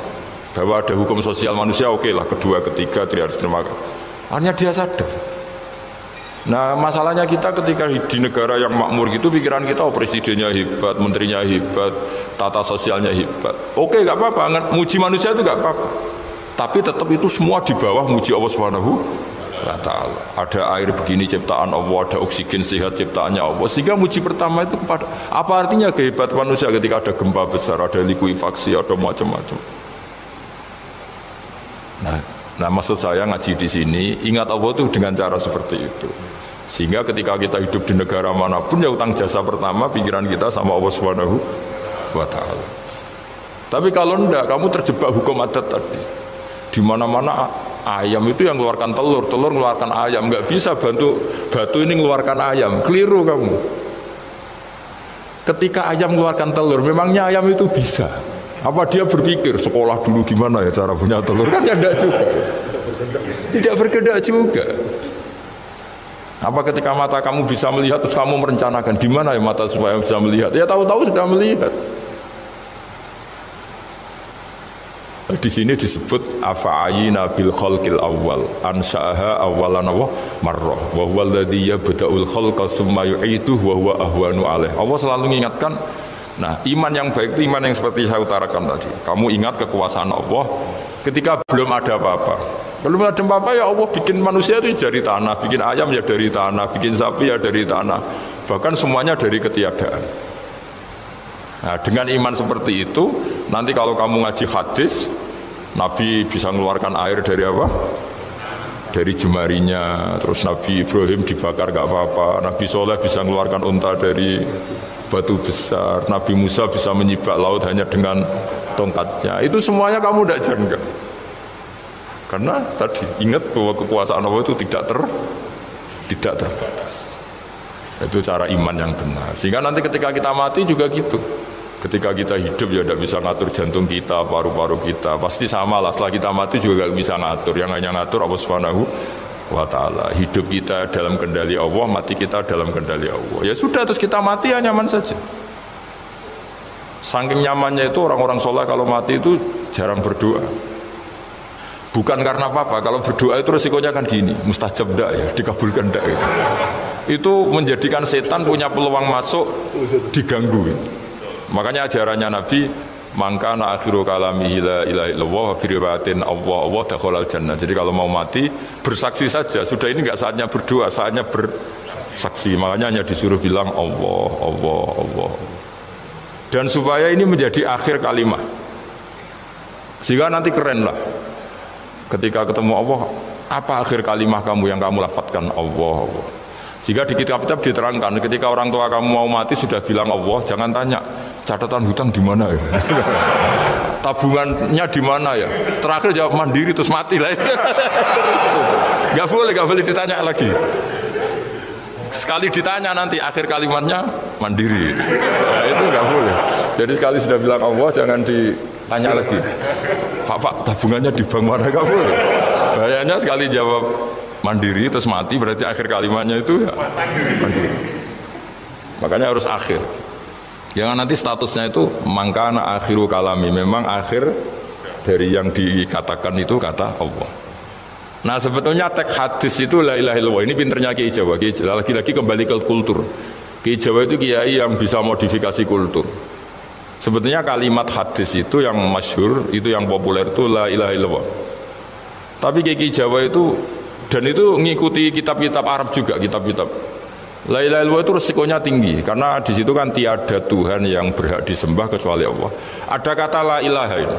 [SPEAKER 3] Bahwa ada hukum sosial manusia, oke lah, kedua, ketiga, tidak harus terima kasih. Hanya dia sadar. Nah masalahnya kita ketika di negara yang makmur gitu, pikiran kita, oh presidennya hebat, menterinya hebat, tata sosialnya hebat. Oke, gak apa-apa, muji manusia itu gak apa-apa. Tapi tetap itu semua di bawah muji Allah Subhanahu wa ta'ala. Ada air begini ciptaan Allah, ada oksigen sehat ciptaannya Allah. Sehingga muji pertama itu kepada apa artinya kehebatan manusia ketika ada gempa besar, ada likuifaksi, ada macam-macam. Nah maksud saya ngaji di sini ingat Allah itu dengan cara seperti itu. Sehingga ketika kita hidup di negara manapun ya utang jasa pertama pikiran kita sama Allah Subhanahu wa ta'ala. Tapi kalau enggak, kamu terjebak hukum adat tadi. Di mana-mana ayam itu yang mengeluarkan telur, telur mengeluarkan ayam. Nggak bisa bantu batu ini mengeluarkan ayam. Keliru kamu. Ketika ayam mengeluarkan telur, memangnya ayam itu bisa? Apa dia berpikir sekolah dulu gimana ya cara punya telur? Kan ya enggak juga. Tidak berkehendak juga. Apa ketika mata kamu bisa melihat terus kamu merencanakan di mana ya mata supaya bisa melihat? Ya tahu-tahu sudah melihat. Di sini disebut afa'ayina bil khalqil awal ansa'aha awalan marrah wa huwa alladhi yabda'ul khalqa tsumma yu'iduhu wa huwa ahwanu alaih. Allah selalu mengingatkan, nah iman yang baik itu iman yang seperti saya utarakan tadi. Kamu ingat kekuasaan Allah ketika belum ada apa-apa. Belum ada apa-apa ya Allah bikin manusia itu dari tanah, bikin ayam ya dari tanah, bikin sapi ya dari tanah, bahkan semuanya dari ketiadaan. Nah, dengan iman seperti itu, nanti kalau kamu ngaji hadis, Nabi bisa mengeluarkan air dari apa? Dari jemarinya. Terus Nabi Ibrahim dibakar gak apa-apa. Nabi Soleh bisa mengeluarkan unta dari batu besar. Nabi Musa bisa menyibak laut hanya dengan tongkatnya. Itu semuanya kamu tidak janggal. Karena tadi ingat bahwa kekuasaan Allah itu tidak terbatas. Itu cara iman yang benar. Sehingga nanti ketika kita mati juga gitu. Ketika kita hidup ya tidak bisa ngatur jantung kita, paru-paru kita. Pasti sama lah, setelah kita mati juga tidak bisa ngatur. Yang hanya ngatur Allah Subhanahu wa ta'ala. Hidup kita dalam kendali Allah, mati kita dalam kendali Allah. Ya sudah, terus kita mati ya nyaman saja. Saking nyamannya itu orang-orang soleh kalau mati itu jarang berdoa. Bukan karena apa-apa, kalau berdoa itu resikonya kan gini, mustajab enggak ya, dikabulkan enggak gitu. Itu menjadikan setan punya peluang masuk, diganggu. Makanya ajarannya Nabi, mangkana akhiru kalamihi la ilaha illallah wa fi riwayatin Allah dakhalal jannah. Jadi kalau mau mati bersaksi saja. Sudah ini enggak saatnya berdoa, saatnya bersaksi. Makanya hanya disuruh bilang Allah. Dan supaya ini menjadi akhir kalimat. Sehingga nanti keren lah. Ketika ketemu Allah, apa akhir kalimat kamu yang kamu lafadzkan? Allah. Sehingga di kitab-kitab diterangkan, ketika orang tua kamu mau mati sudah bilang Allah, jangan tanya catatan hutang di mana ya, tabungannya di mana ya. Terakhir jawab mandiri terus mati lah. Gak boleh ditanya lagi. Sekali ditanya nanti akhir kalimatnya mandiri. Nah, itu gak boleh. Jadi sekali sudah bilang Allah jangan ditanya lagi. Pak, tabungannya di bank mana? Gak boleh. Bahayanya sekali jawab mandiri terus mati berarti akhir kalimatnya itu ya mandiri. Makanya harus akhir. Jangan nanti statusnya itu mangkana akhiru kalami, memang akhir dari yang dikatakan itu kata Allah. Nah sebetulnya teks hadis itu la ilaha illallah. Ini pinternya Kiai Jawa. Lagi-lagi kembali ke kultur. Kiai Jawa itu kiai yang bisa modifikasi kultur. Sebetulnya kalimat hadis itu yang masyhur, itu yang populer itu la ilaha illallah. Tapi Kiai Jawa itu, dan itu ngikuti kitab-kitab Arab juga, kitab-kitab. La ilaha illallah itu resikonya tinggi karena di situ kan tiada Tuhan yang berhak disembah kecuali Allah. Ada kata la ilaha ini.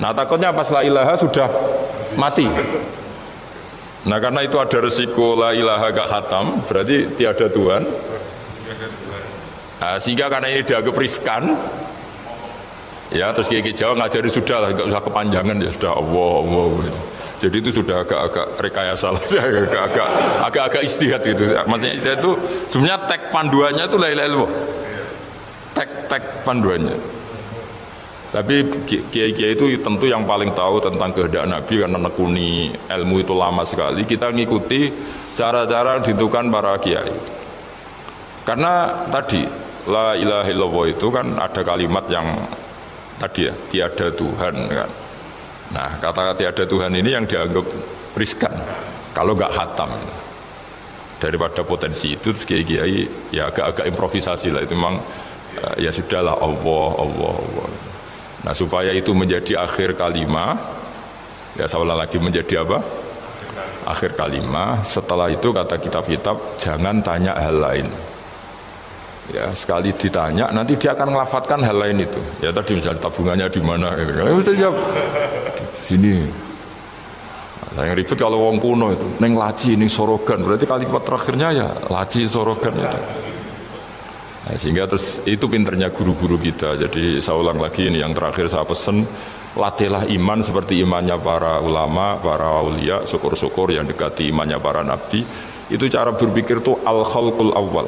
[SPEAKER 3] Nah takutnya pas la ilaha sudah mati. Nah karena itu ada resiko la ilaha gak khatam, berarti tiada Tuhan. Nah, sehingga karena ini dianggap riskan, ya terus Kiai Jawa ngajari sudah lah, gak usah kepanjangan ya sudah Allah. Jadi itu sudah agak-agak rekayasa lah, agak-agak istihad gitu. Maksudnya itu sebenarnya teks panduannya itu la ilaha illallah. Teks panduannya. Tapi kiai-kiai itu tentu yang paling tahu tentang kehendak Nabi karena nekuni ilmu itu lama sekali. Kita ngikuti cara-cara ditentukan para kiai. Karena tadi la ilaha illallah itu kan ada kalimat yang tadi ya, tiada Tuhan kan. Nah kata tiada Tuhan ini yang dianggap riskan kalau nggak khatam. Daripada potensi itu terus kiai-kiai ya agak-agak improvisasi lah. Itu memang ya sudahlah Allah. Nah supaya itu menjadi akhir kalimat, ya saya ulang lagi menjadi apa? Akhir kalimat. Setelah itu kata kitab-kitab jangan tanya hal lain. Ya sekali ditanya nanti dia akan melafatkan hal lain itu. Ya tadi misalnya tabungannya di mana? Mesti jawab sini. Nah, yang ribet kalau wong kuno itu neng laci, neng sorogan. Berarti kalimat terakhirnya ya laci sorogan itu. Nah, sehingga terus itu pinternya guru-guru kita. Jadi saya ulang lagi ini yang terakhir saya pesen, latihlah iman seperti imannya para ulama, para aulia, syukur-syukur yang dekati imannya para nabi. Itu cara berpikir tuh al-khalqul awal.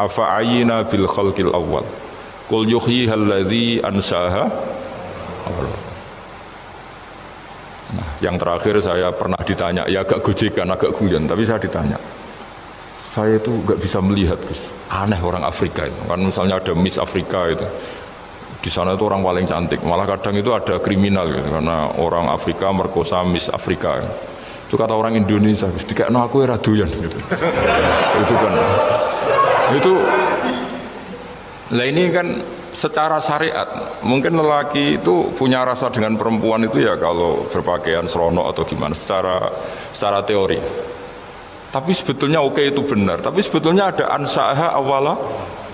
[SPEAKER 3] Afa'ayina bil khalqil awal. Qul yuhyihal ladzi ansaha. Nah, yang terakhir saya pernah ditanya, ya agak gojekan, agak guyon, tapi saya ditanya. Saya itu gak bisa melihat, Gus. Aneh orang Afrika itu. Kan misalnya ada Miss Afrika itu. Di sana itu orang paling cantik. Malah kadang itu ada kriminal gitu, karena orang Afrika merkosa Miss Afrika. Itu kata orang Indonesia, dikekno aku ora doyan gitu. Itu kan. Itu lah ini kan secara syariat, mungkin lelaki itu punya rasa dengan perempuan itu ya kalau berpakaian seronok atau gimana secara teori. Tapi sebetulnya oke, itu benar. Tapi sebetulnya ada ansa'aha awala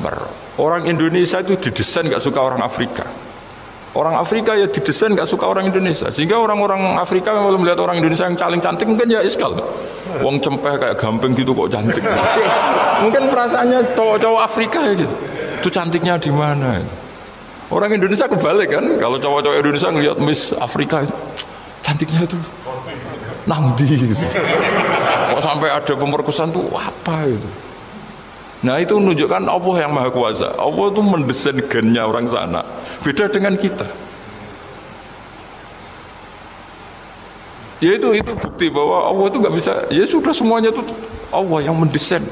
[SPEAKER 3] mar. Orang Indonesia itu didesain gak suka orang Afrika. Orang Afrika ya didesain gak suka orang Indonesia. Sehingga orang-orang Afrika kalau melihat orang Indonesia yang paling cantik mungkin ya iskal. Wong cempeh kayak gampang gitu kok cantik. Mungkin perasaannya cowok-cowok Afrika ya gitu. Itu cantiknya di mana? Orang Indonesia kebalik kan? Kalau cowok-cowok Indonesia ngelihat Miss Afrika, cantiknya itu nang ndi gitu. Kok sampai ada pemerkosaan tuh apa itu? Nah itu menunjukkan Allah yang Maha Kuasa. Allah itu mendesain gennya orang sana. Beda dengan kita. Ya itu bukti bahwa Allah itu nggak bisa. Ya sudah semuanya itu Allah yang mendesain.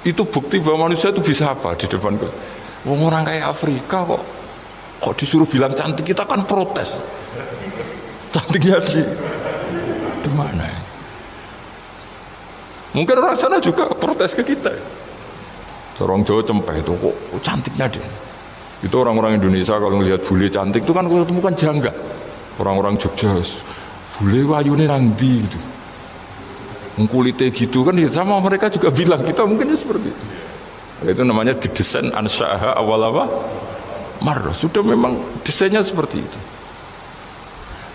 [SPEAKER 3] Itu bukti bahwa manusia itu bisa apa di depan kita. Orang kayak Afrika kok disuruh bilang cantik, kita kan protes. Cantiknya di mana? Mungkin orang sana juga protes ke kita. Orang Jawa cempeh itu kok cantiknya dia. Itu orang-orang Indonesia kalau melihat bule cantik itu kan kalau ketemu kan jangga. Orang-orang Jogja, bule wayune nang ndi gitu. Kulitnya gitu kan ya, sama mereka juga bilang kita mungkin seperti itu. Itu namanya didesain ansa'aha awal apa? Mar. Sudah memang desainnya seperti itu.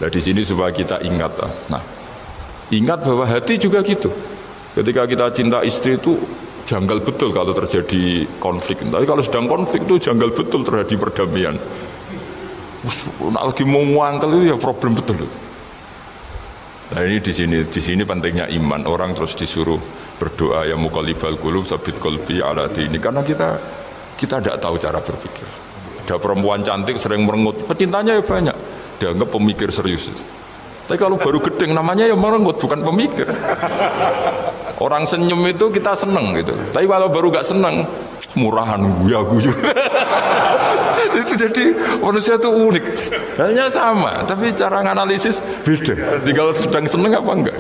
[SPEAKER 3] Nah di sini supaya kita ingat. Nah, ingat bahwa hati juga gitu. Ketika kita cinta istri itu janggal betul kalau terjadi konflik. Tapi kalau sedang konflik itu janggal betul terjadi perdamaian. Nak lagi mau muangkel itu ya problem betul. Nah ini di sini pentingnya iman. Orang terus disuruh berdoa ya muqallibal qulub tsabit qalbi ala dini, karena kita tidak tahu cara berpikir. Ada perempuan cantik sering merengut, pecintanya ya banyak, dianggap pemikir serius. Tapi kalau baru gedeng namanya ya merengut, bukan pemikir. Orang senyum itu kita seneng gitu. Tapi kalau baru gak seneng, murahan guya-guyu. Itu jadi manusia itu unik. Hanya sama, tapi cara analisis beda. Jadi kalau sedang seneng apa enggak?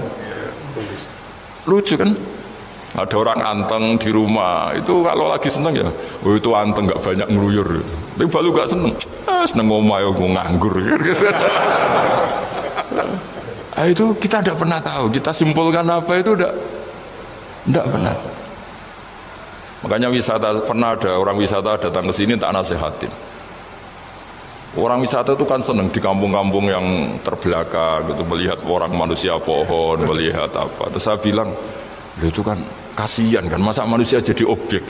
[SPEAKER 3] Lucu kan? Ada orang anteng di rumah, itu kalau lagi seneng ya, oh itu anteng gak banyak ngeluyur. Tapi baru gak seneng, seneng ngomong ya nganggur. Nah, itu kita tidak pernah tahu. Kita simpulkan apa itu tidak pernah tahu. Makanya wisata, pernah ada orang wisata datang ke sini tak nasihatin. Orang wisata itu kan senang di kampung-kampung yang terbelakang gitu, melihat orang manusia pohon, melihat apa. Terus saya bilang, itu kan kasihan kan, masa manusia jadi objek.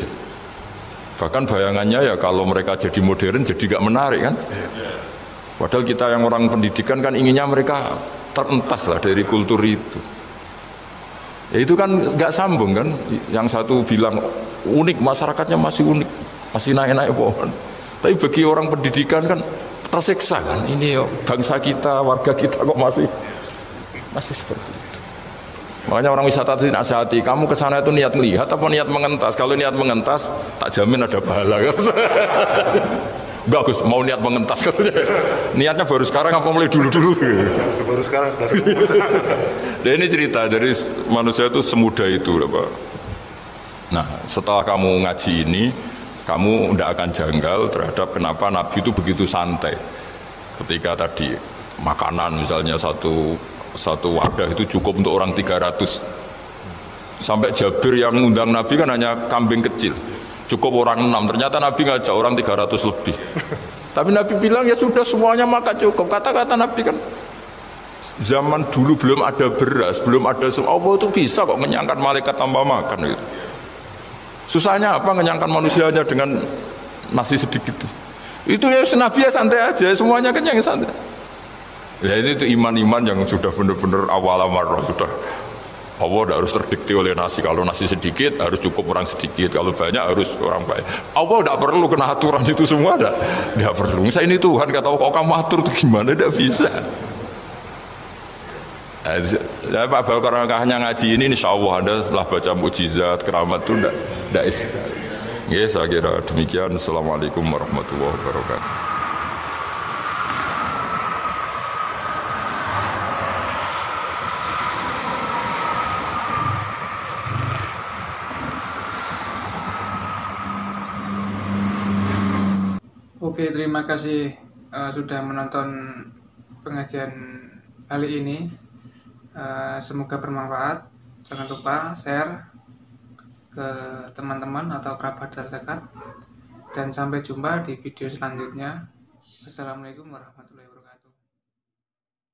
[SPEAKER 3] Bahkan bayangannya ya kalau mereka jadi modern jadi gak menarik kan. Padahal kita yang orang pendidikan kan inginnya mereka terentas lah dari kultur itu. Ya itu kan nggak sambung kan. Yang satu bilang unik, masyarakatnya masih unik, masih naik-naik pohon. Tapi bagi orang pendidikan kan tersiksa kan. Ini bangsa kita, warga kita kok masih seperti itu. Makanya orang wisata itu nasihati, kamu ke sana itu niat melihat apa niat mengentas? Kalau niat mengentas, tak jamin ada pahala. Bagus, mau niat mengentas katanya. Niatnya baru sekarang apa mulai dulu-dulu?
[SPEAKER 4] Baru sekarang.
[SPEAKER 3] Dan ini cerita dari manusia itu semudah itu, Pak. Nah, setelah kamu ngaji ini, kamu tidak akan janggal terhadap kenapa Nabi itu begitu santai. Ketika tadi makanan misalnya satu wadah itu cukup untuk orang 300. Sampai Jabir yang undang Nabi kan hanya kambing kecil. Cukup orang 6, ternyata Nabi ngajak orang 300 lebih. Tapi Nabi bilang ya sudah semuanya makan cukup. Kata-kata Nabi kan zaman dulu belum ada beras, belum ada Allah itu bisa kok mengenyangkan malaikat tanpa makan gitu. Susahnya apa mengenyangkan manusianya dengan nasi sedikit. Itu ya Nabi ya santai aja, semuanya kenyang santai. Ya itu iman-iman yang sudah benar-benar awal amarah sudah. Allah tidak harus terdikte oleh nasi. Kalau nasi sedikit harus cukup orang sedikit, kalau banyak harus orang banyak. Allah tidak perlu kena aturan itu semua, tidak perlu. Misalnya ini Tuhan kata kok kamu atur itu gimana, tidak bisa. Ya Pak Bakar hanya ngaji ini insya Allah Anda setelah baca mukjizat keramat itu tidak istilah. Ya, saya kira demikian. Assalamualaikum warahmatullahi wabarakatuh.
[SPEAKER 1] Oke, terima kasih sudah menonton pengajian kali ini. Semoga bermanfaat. Jangan lupa share ke teman-teman atau kerabat terdekat. Dan sampai jumpa di video selanjutnya. Assalamualaikum warahmatullahi wabarakatuh.